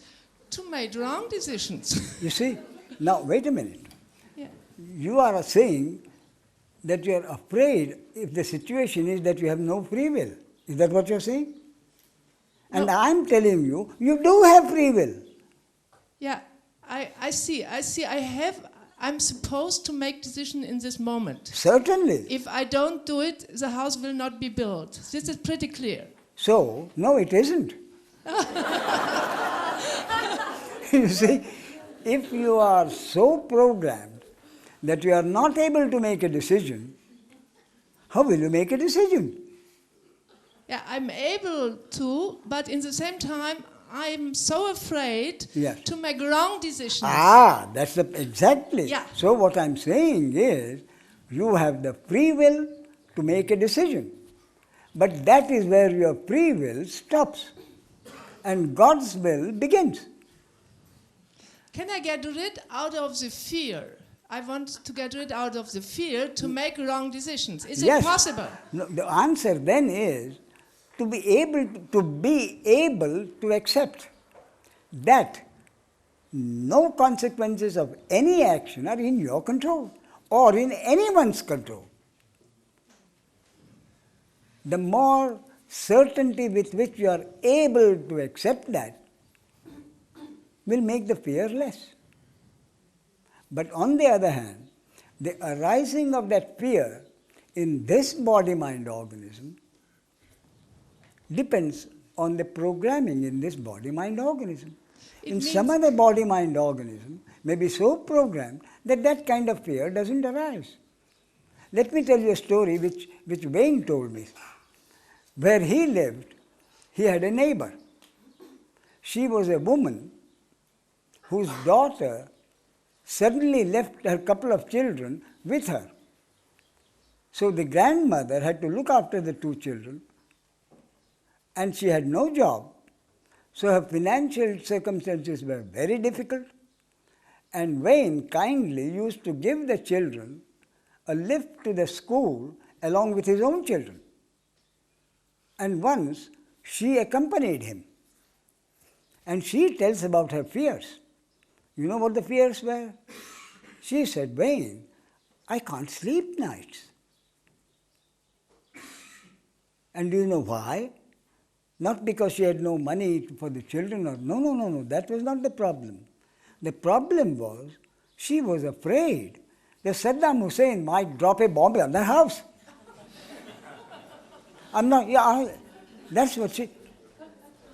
to make wrong decisions. You see? Now, wait a minute. Yeah. You are saying that you are afraid if the situation is that you have no free will. Is that what you're saying? And No. I'm telling you, you do have free will. Yeah, I see. I'm supposed to make decision in this moment. Certainly. If I don't do it, the house will not be built. This is pretty clear. So, no, it isn't. You see, if you are so programmed that you are not able to make a decision, how will you make a decision? Yeah, I'm able to, but in the same time, I'm so afraid Yes. to make wrong decisions. That's exactly. Yeah. So what I'm saying is, you have the free will to make a decision. But that is where your free will stops. And God's will begins. Can I get rid out of the fear? I want to get rid out of the fear to make wrong decisions. Is Yes. it possible? No, the answer then is to be able to accept that no consequences of any action are in your control or in anyone's control. The more certainty with which you are able to accept that will make the fear less. But on the other hand, the arising of that fear in this body-mind organism depends on the programming in this body-mind organism. In some other body-mind organism may be so programmed that that kind of fear doesn't arise. Let me tell you a story which Wayne told me. Where he lived, he had a neighbor. She was a woman whose daughter suddenly left her couple of children with her. So the grandmother had to look after the two children, and she had no job. So her financial circumstances were very difficult, and Wayne kindly used to give the children a lift to the school along with his own children. And once she accompanied him, and she tells about her fears. You know what the fears were? She said, Wayne, I can't sleep nights. And do you know why? Not because she had no money for the children. No, that was not the problem. The problem was she was afraid that Saddam Hussein might drop a bomb on the house. That's what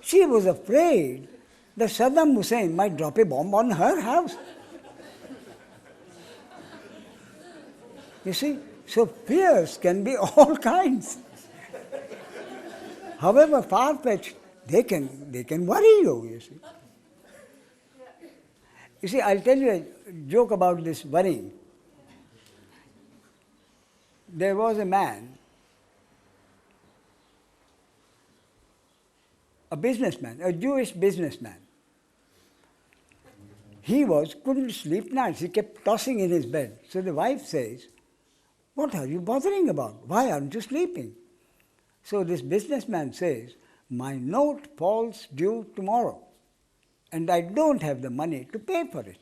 she was afraid that Saddam Hussein might drop a bomb on her house. You see, so fears can be all kinds. However far-fetched, they can worry you see. You see, I'll tell you a joke about this worrying. There was a man, a businessman, a Jewish businessman. he couldn't sleep nights. He kept tossing in his bed. So the wife says, "What are you bothering about? Why aren't you sleeping?" So this businessman says, "My note falls due tomorrow, and I don't have the money to pay for it."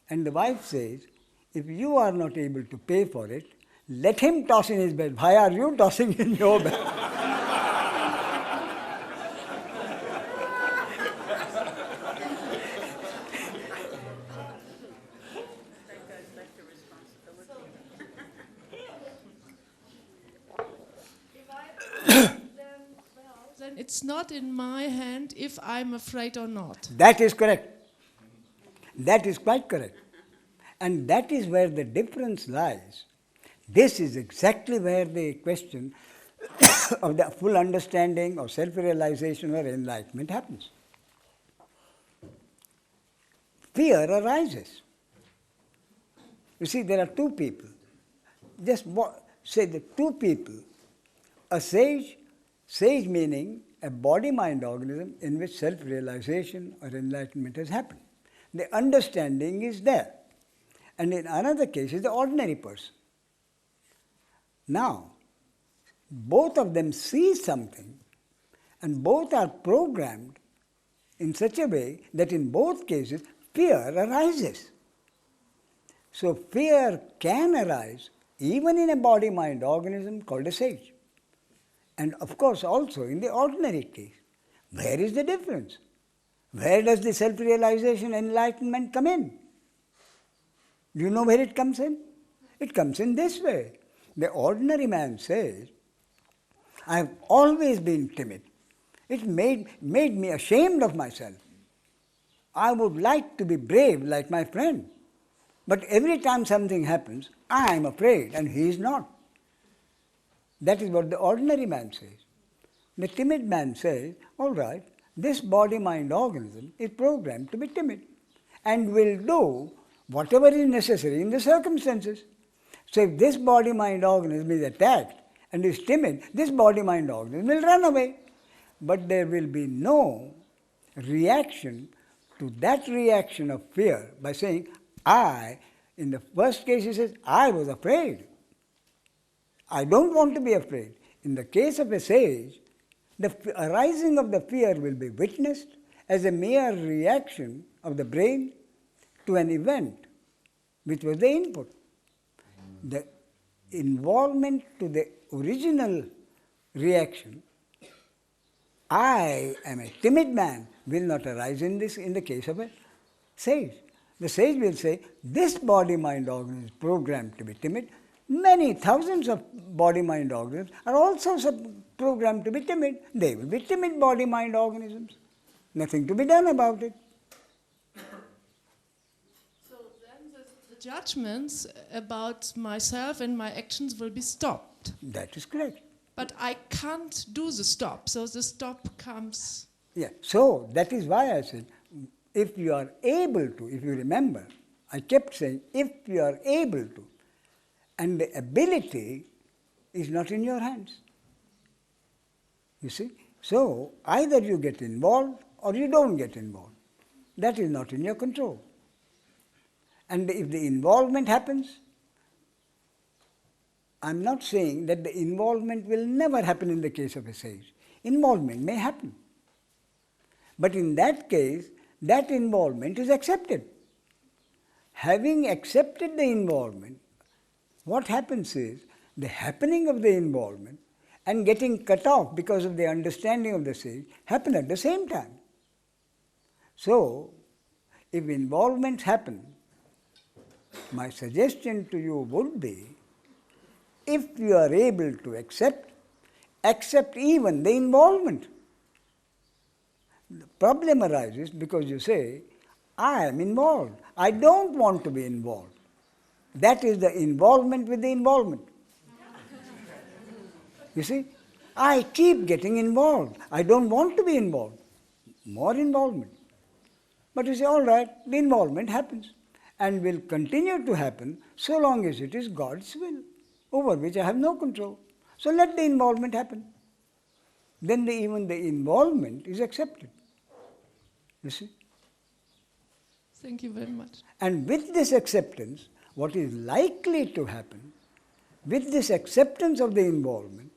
And the wife says, "If you are not able to pay for it, let him toss in his bed. Why are you tossing in your bed?" Then it's not in my hand if I'm afraid or not. That is correct. That is quite correct. And that is where the difference lies. This is exactly where the question of the full understanding or self-realization or enlightenment happens. Fear arises. You see, there are two people. Just say the two people. A sage meaning a body-mind organism in which self-realization or enlightenment has happened. The understanding is there. And in another case is the ordinary person. Now, both of them see something and both are programmed in such a way that in both cases fear arises. So fear can arise even in a body-mind organism called a sage. And of course also in the ordinary case. Where is the difference? Where does the self-realization, enlightenment come in? Do you know where it comes in? It comes in this way. The ordinary man says, "I have always been timid. It made me ashamed of myself. I would like to be brave like my friend. But every time something happens, I am afraid and he is not." That is what the ordinary man says. The timid man says, "All right, this body-mind organism is programmed to be timid and will do whatever is necessary in the circumstances. So if this body-mind organism is attacked and is timid, this body-mind organism will run away. But there will be no reaction to that reaction of fear by saying, in the first case he says, I was afraid. I don't want to be afraid. In the case of a sage, the arising of the fear will be witnessed as a mere reaction of the brain to an event which was the input. The involvement to the original reaction, I am a timid man, will not arise in the case of a sage. The sage will say, this body-mind organism is programmed to be timid. Many thousands of body-mind organisms are also programmed to be timid. They will be timid body-mind organisms. Nothing to be done about it. So then the judgments about myself and my actions will be stopped. That is correct. But I can't do the stop, so the stop comes. Yeah, so that is why I said, if you are able to, if you remember, I kept saying, if you are able to, and the ability is not in your hands. You see? So, either you get involved or you don't get involved. That is not in your control. And if the involvement happens, I am not saying that the involvement will never happen in the case of a sage. Involvement may happen. But in that case, that involvement is accepted. Having accepted the involvement, what happens is the happening of the involvement and getting cut off because of the understanding of the sage happen at the same time. So, if involvements happen, my suggestion to you would be, if you are able to accept even the involvement. The problem arises because you say, I am involved. I don't want to be involved. That is the involvement with the involvement. You see, I keep getting involved. I don't want to be involved. More involvement. But you say, all right, the involvement happens and will continue to happen so long as it is God's will, over which I have no control. So let the involvement happen. Then even the involvement is accepted. You see? Thank you very much. And with this acceptance, what is likely to happen, with this acceptance of the involvement,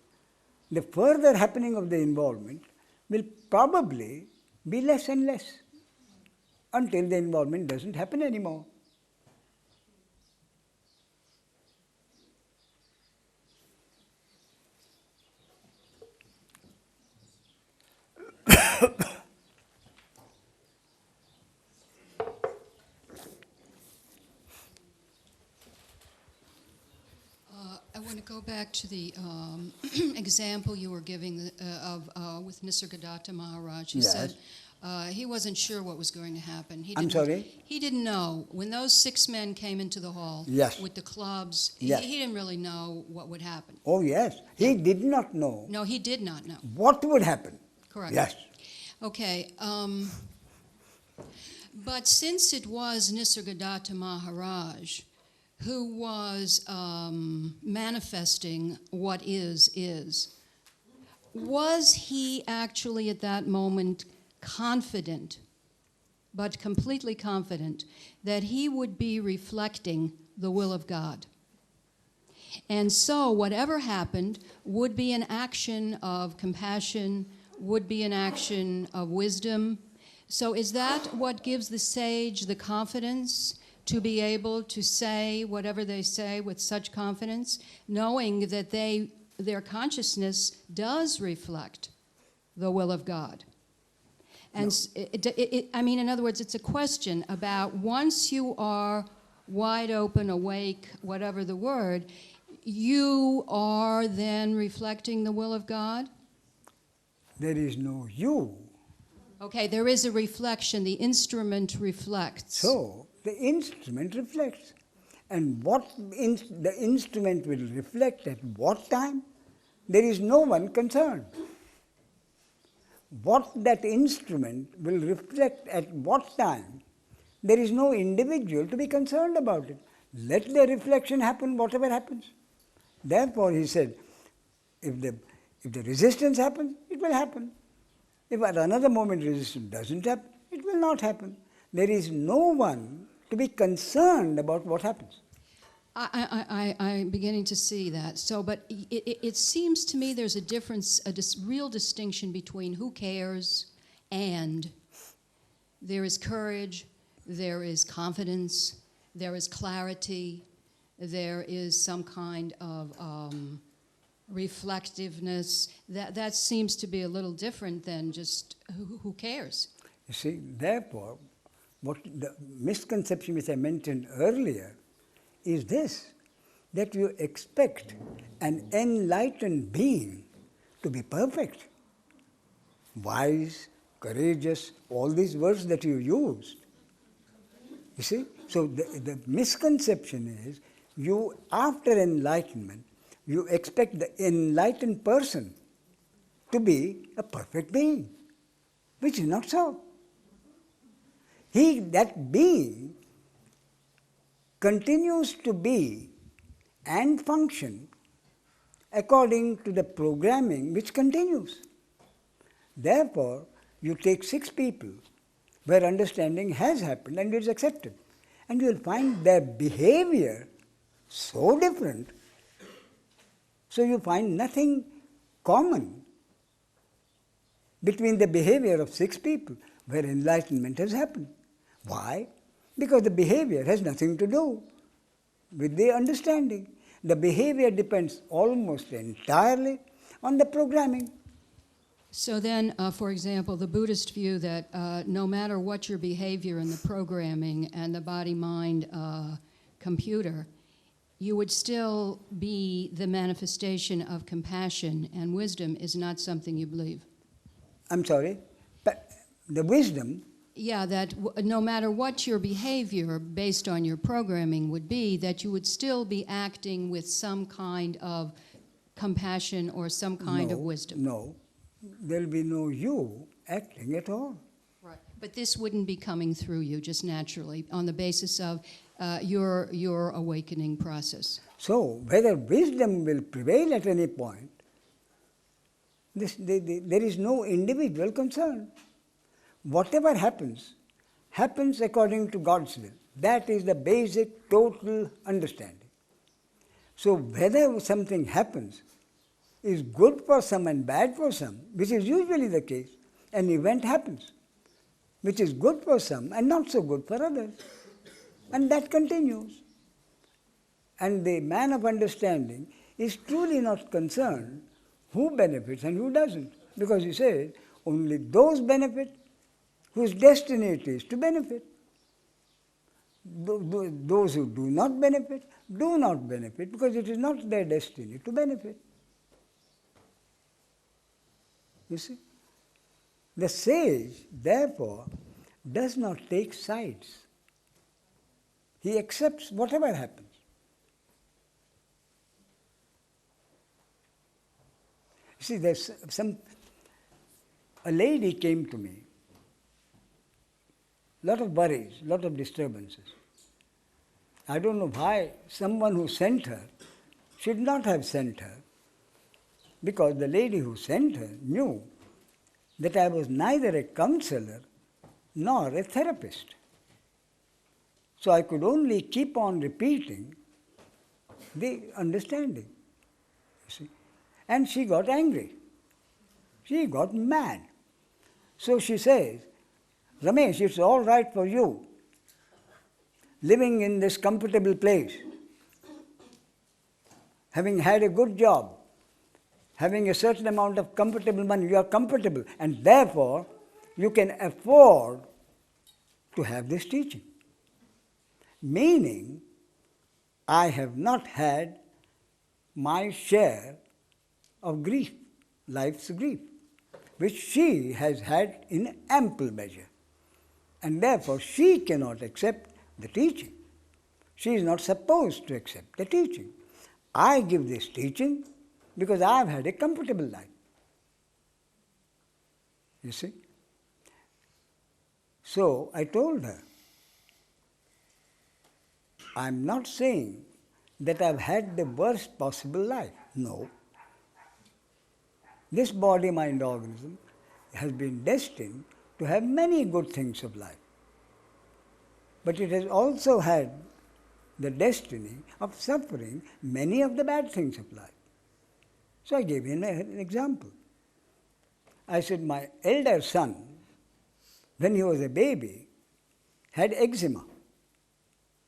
the further happening of the involvement will probably be less and less until the involvement doesn't happen anymore. I want to go back to the example you were giving with Nisargadatta Maharaj. He Yes. said he wasn't sure what was going to happen. I'm sorry? He didn't know. When those 6 men came into the hall Yes. with the clubs, Yes. he didn't really know what would happen. Oh yes, he did not know No, he did not know. what would happen. Correct. Yes. Okay. But since it was Nisargadatta Maharaj who was manifesting what is, was he actually at that moment confident, but completely confident, that he would be reflecting the will of God? And so whatever happened would be an action of compassion, would be an action of wisdom. So is that what gives the sage the confidence to be able to say whatever they say with such confidence, knowing that their consciousness does reflect the will of God? And I mean, in other words, it's a question about once you are wide open, awake, whatever the word, you are then reflecting the will of God? There is no you. Okay, there is a reflection. The instrument reflects. So the instrument reflects. And what the instrument will reflect at what time, there is no one concerned. What that instrument will reflect at what time, there is no individual to be concerned about it. Let the reflection happen, whatever happens. Therefore, he said, if the resistance happens, it will happen. If at another moment resistance doesn't happen, it will not happen. There is no one to be concerned about what happens. I'm beginning to see that. So, but it seems to me there's a difference, real distinction between who cares and there is courage, there is confidence, there is clarity, there is some kind of reflectiveness. That seems to be a little different than just who cares. You see, therefore, what the misconception which I mentioned earlier is this, that you expect an enlightened being to be perfect, wise, courageous, all these words that you used. You see? So the misconception is, you, after enlightenment, you expect the enlightened person to be a perfect being, which is not so. That being continues to be and function according to the programming which continues. Therefore, you take 6 people where understanding has happened and it is accepted, and you will find their behavior so different, so you find nothing common between the behavior of 6 people where enlightenment has happened. Why? Because the behavior has nothing to do with the understanding. The behavior depends almost entirely on the programming. So then, for example, the Buddhist view that no matter what your behavior in the programming and the body-mind computer, you would still be the manifestation of compassion, and wisdom is not something you believe. I'm sorry, but the wisdom. Yeah, that no matter what your behavior based on your programming would be, that you would still be acting with some kind of compassion or some kind of wisdom. No, there will be no you acting at all. Right. But this wouldn't be coming through you just naturally on the basis of your awakening process. So, whether wisdom will prevail at any point, there is no individual concern. Whatever happens, happens according to God's will. That is the basic, total understanding. So whether something happens is good for some and bad for some, which is usually the case, an event happens, which is good for some and not so good for others. And that continues. And the man of understanding is truly not concerned who benefits and who doesn't, because he says only those benefit whose destiny it is to benefit. Those who do not benefit, because it is not their destiny to benefit. You see? The sage, therefore, does not take sides. He accepts whatever happens. See, there's a lady came to me, lot of worries, lot of disturbances. I don't know why someone who sent her should not have sent her, because the lady who sent her knew that I was neither a counselor nor a therapist. So I could only keep on repeating the understanding. You see? And she got angry. She got mad. So she says, Ramesh, it's all right for you living in this comfortable place, having had a good job, having a certain amount of comfortable money. You are comfortable, and therefore you can afford to have this teaching. Meaning, I have not had my share of grief, life's grief, which she has had in ample measure. And therefore, she cannot accept the teaching. She is not supposed to accept the teaching. I give this teaching because I have had a comfortable life. You see? So I told her, I am not saying that I have had the worst possible life. No. This body, mind, organism has been destined to have many good things of life. But it has also had the destiny of suffering many of the bad things of life. So I gave him an example. I said, my elder son, when he was a baby, had eczema,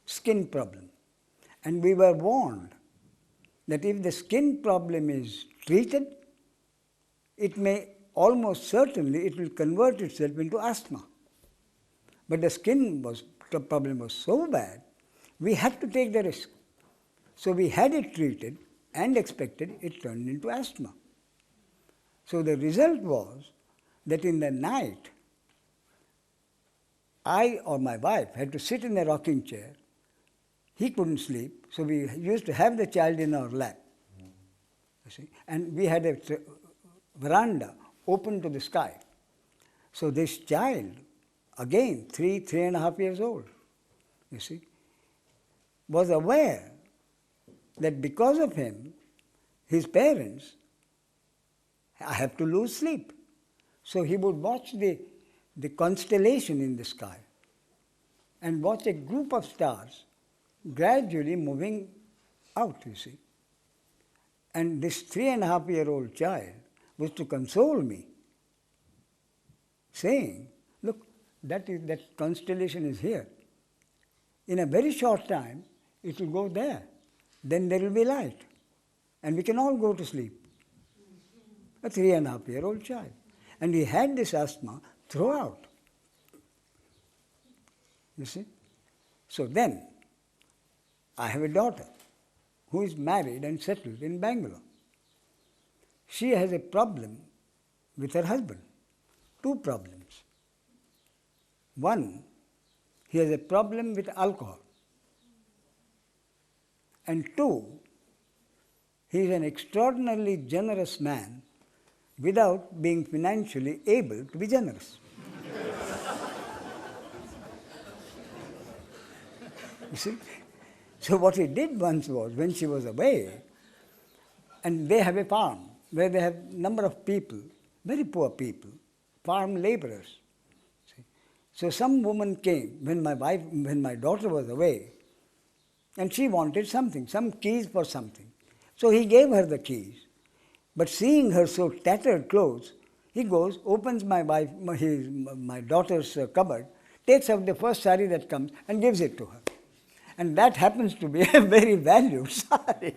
skin problem. And we were warned that if the skin problem is treated, it may almost certainly, it will convert itself into asthma. But the problem was so bad, we had to take the risk. So we had it treated and expected it turned into asthma. So the result was that in the night, I or my wife had to sit in a rocking chair. He couldn't sleep, so we used to have the child in our lap. You see? And we had a veranda open to the sky. So this child, again 3.5 years old, you see, was aware that because of him, his parents, I have to lose sleep. So he would watch the constellation in the sky and watch a group of stars gradually moving out, you see. And this 3.5-year-old child was to console me, saying, look, that constellation is here. In a very short time, it will go there. Then there will be light. And we can all go to sleep. A 3.5-year-old child. And he had this asthma throughout. You see? So then, I have a daughter who is married and settled in Bangalore. She has a problem with her husband. 2 problems. One, he has a problem with alcohol. And 2, he is an extraordinarily generous man without being financially able to be generous. You see? So what he did once was, when she was away, and they have a farm where they have a number of people, very poor people, farm laborers. See? So some woman came when my daughter was away, and she wanted something, some keys for something. So he gave her the keys. But seeing her so tattered clothes, he goes, opens my daughter's cupboard, takes out the first sari that comes and gives it to her. And that happens to be a very valued sari.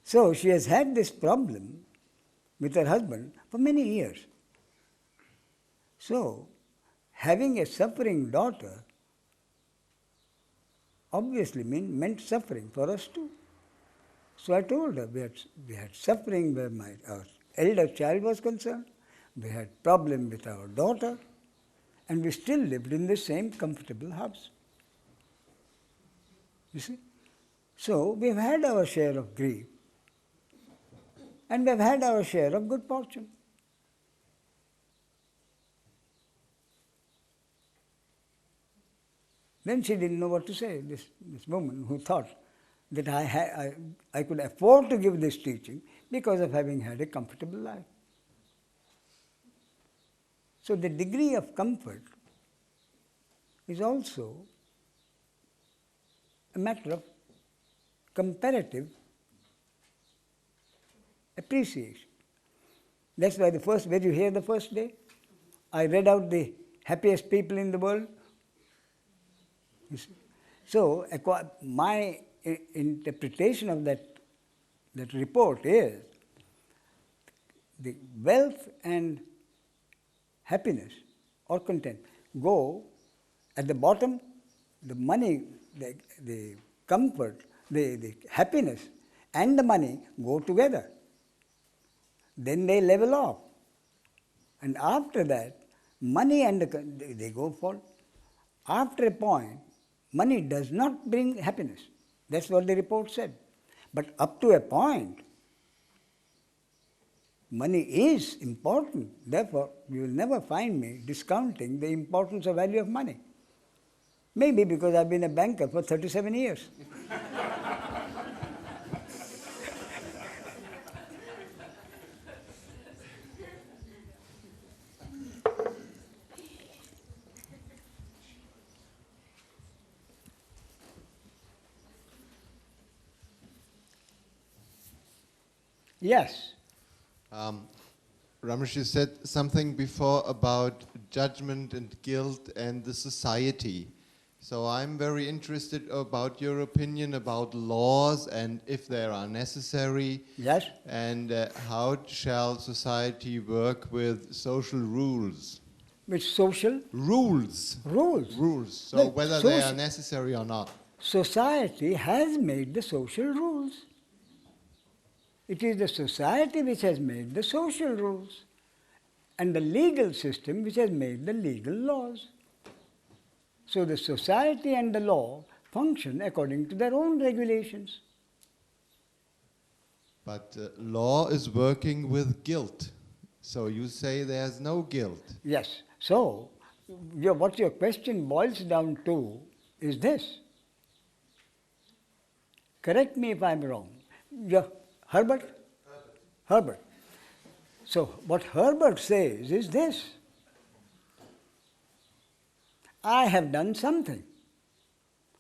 So she has had this problem with her husband for many years. So, having a suffering daughter obviously meant suffering for us too. So I told her we had suffering where our elder child was concerned, we had problem with our daughter, and we still lived in the same comfortable house. You see? So we've had our share of grief, and we've had our share of good fortune. Then she didn't know what to say, this woman who thought that I could afford to give this teaching because of having had a comfortable life. So the degree of comfort is also a matter of comparative appreciation. That's why where you hear the first day, I read out the happiest people in the world. You see? So my interpretation of that report is the wealth and happiness or content go at the bottom, the money, the comfort, the happiness and the money go together. Then they level off. And after that, money and they go for. After a point, money does not bring happiness. That's what the report said. But up to a point, money is important. Therefore, you will never find me discounting the importance or value of money. Maybe because I've been a banker for 37 years. Yes. Ramesh, you said something before about judgment and guilt and the society. So I'm very interested about your opinion about laws and if they are necessary. Yes. And how shall society work with social rules? Which social? Rules. Rules. Rules. So Look, whether they are necessary or not. Society has made the social rules. It is the society which has made the social rules and the legal system which has made the legal laws. So the society and the law function according to their own regulations. But law is working with guilt. So you say there's no guilt. Yes. So what your question boils down to is this. Correct me if I'm wrong. Herbert? Herbert. So what Herbert says is this. I have done something.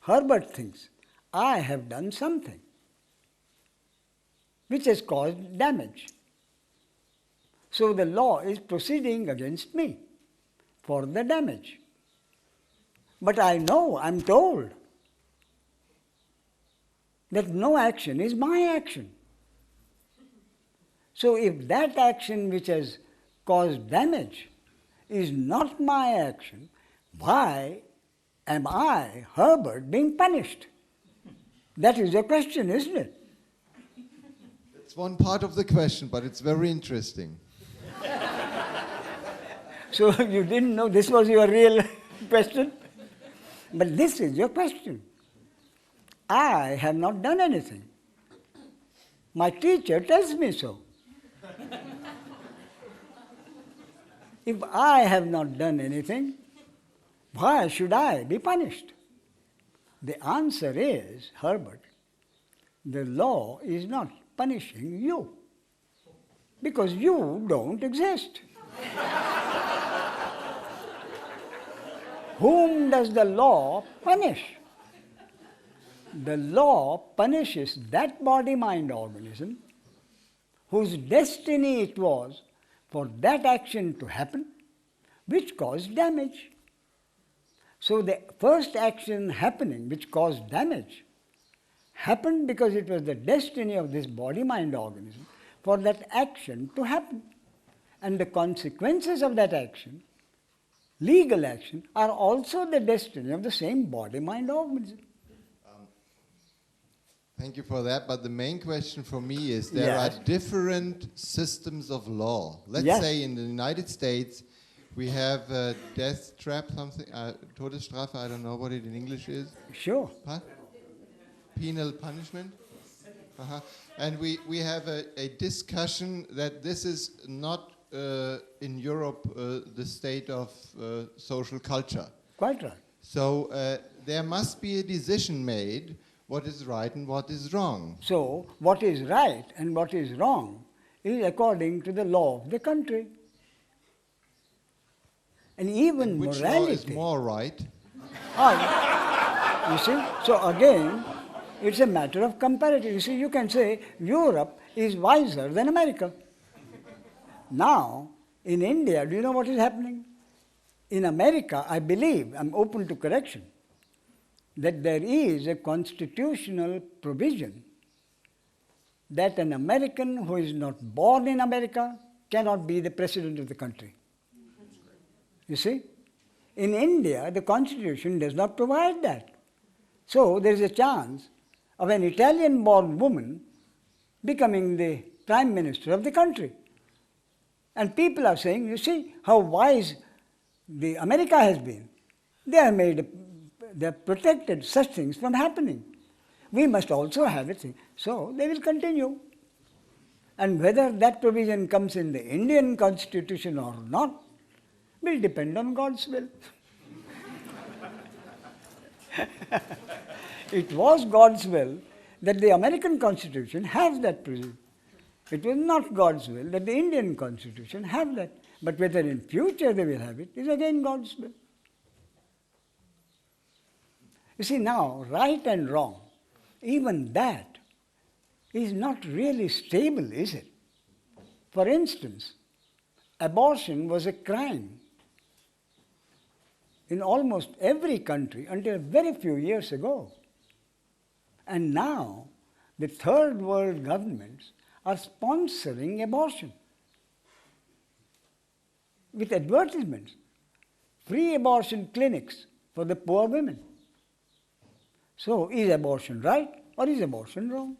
Herbert thinks, I have done something which has caused damage. So the law is proceeding against me for the damage. But I know, I'm told, that no action is my action. So if that action which has caused damage is not my action, why am I, Herbert, being punished? That is your question, isn't it? It's one part of the question, but it's very interesting. So you didn't know this was your real question? But this is your question. I have not done anything. My teacher tells me so. If I have not done anything, why should I be punished? The answer is, Herbert, the law is not punishing you because you don't exist. Whom does the law punish? The law punishes that body-mind organism whose destiny it was for that action to happen, which caused damage. So the first action happening, which caused damage, happened because it was the destiny of this body-mind organism for that action to happen. And the consequences of that action, legal action, are also the destiny of the same body-mind organism. Thank you for that, but the main question for me is there Yes. are different systems of law. Let's Yes. say in the United States we have a death trap, something, Todesstrafe, I don't know what it in English is. Sure. Huh? Penal punishment. And we have a discussion that this is not in Europe the state of social culture. Quite right. So there must be a decision made what is right and what is wrong. So, what is right and what is wrong is according to the law of the country. And even And which morality. law is more right? You see, so again, it's a matter of comparative. You see, you can say Europe is wiser than America. Now, in India, do you know what is happening? In America, I believe, I'm open to correction, that there is a constitutional provision that an American who is not born in America cannot be the president of the country. You see? In India, the constitution does not provide that. So there is a chance of an Italian-born woman becoming the prime minister of the country. And people are saying, you see how wise the America has been. They have protected such things from happening. We must also have it. So they will continue. And whether that provision comes in the Indian constitution or not will depend on God's will. It was God's will that the American Constitution has that provision. It was not God's will that the Indian Constitution have that. But whether in future they will have it is again God's will. You see now, right and wrong, even that is not really stable, is it? For instance, abortion was a crime in almost every country until very few years ago. And now the third world governments are sponsoring abortion with advertisements, free abortion clinics for the poor women. So is abortion right or is abortion wrong?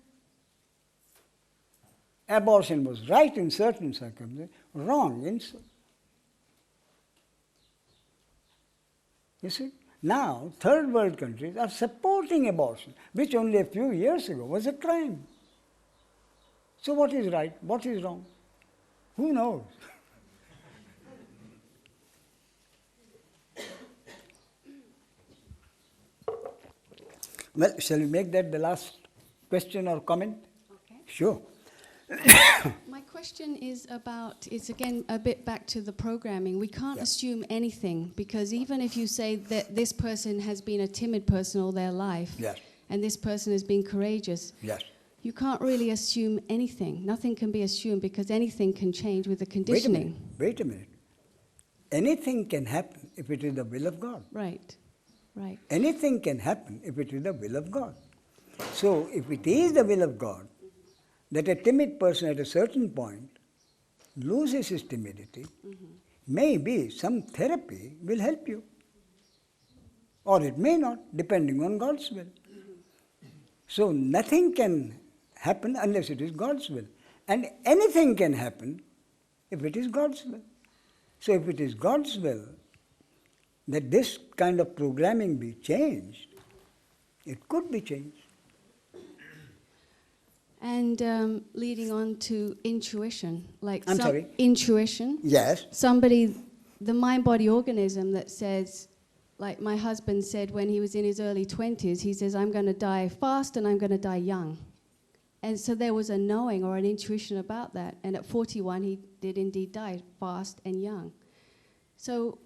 Abortion was right in certain circumstances, wrong in some. You see? Now, third world countries are supporting abortion, which only a few years ago was a crime. So what is right? What is wrong? Who knows? Well, shall we make that the last question or comment? Okay. Sure. My question is again a bit back to the programming. We can't assume anything, because even if you say that this person has been a timid person all their life, Yes. and this person has been courageous, Yes. you can't really assume anything. Nothing can be assumed because anything can change with the conditioning. Wait a minute. Anything can happen if it is the will of God. Right, right. Anything can happen if it is the will of God. So if it is the will of God that a timid person at a certain point loses his timidity, maybe some therapy will help you. Or it may not, depending on God's will. So nothing can happen unless it is God's will. And anything can happen if it is God's will. So if it is God's will that this kind of programming be changed, it could be changed. And leading on to intuition, like I'm sorry? intuition. Yes. Somebody, the mind-body organism that says, like my husband said when he was in his early 20s, he says, I'm going to die fast and I'm going to die young. And so there was a knowing or an intuition about that. And at 41, he did indeed die fast and young. So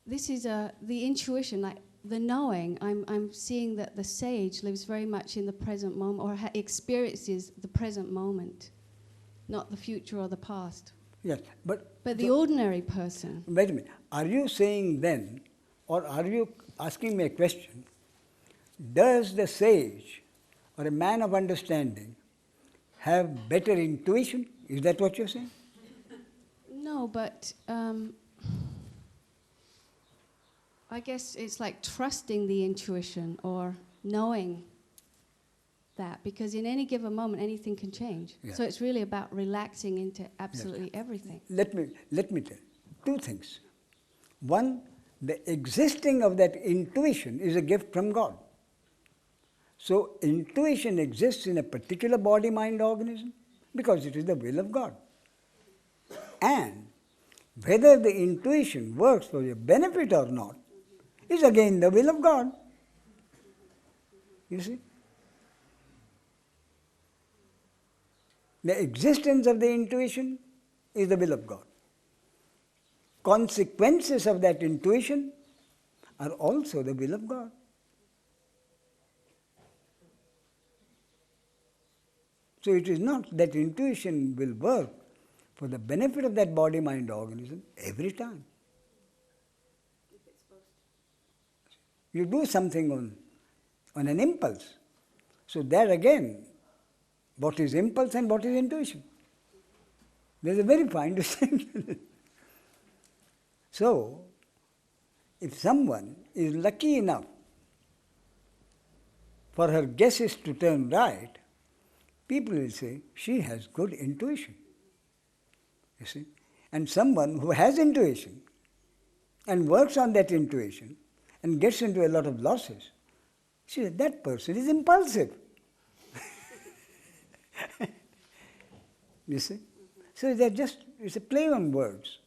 this is the intuition, like the knowing. I'm seeing that the sage lives very much in the present moment, or experiences the present moment, not the future or the past. Yes, but the ordinary person. Wait a minute. Are you saying then, or are you asking me a question? Does the sage or a man of understanding have better intuition? Is that what you're saying? No, but I guess it's like trusting the intuition or knowing that, because in any given moment anything can change. Yeah. So it's really about relaxing into absolutely everything. Let me tell two things. One, the existing of that intuition is a gift from God. So intuition exists in a particular body-mind organism because it is the will of God. And whether the intuition works for your benefit or not is again the will of God. You see? The existence of the intuition is the will of God. Consequences of that intuition are also the will of God. So it is not that intuition will work for the benefit of that body-mind organism every time. You do something on an impulse. So there again, what is impulse and what is intuition? There's a very fine distinction. So, if someone is lucky enough for her guesses to turn right, people will say, she has good intuition. You see? And someone who has intuition and works on that intuition and gets into a lot of losses, she says, that person is impulsive. You see? So it's a play on words.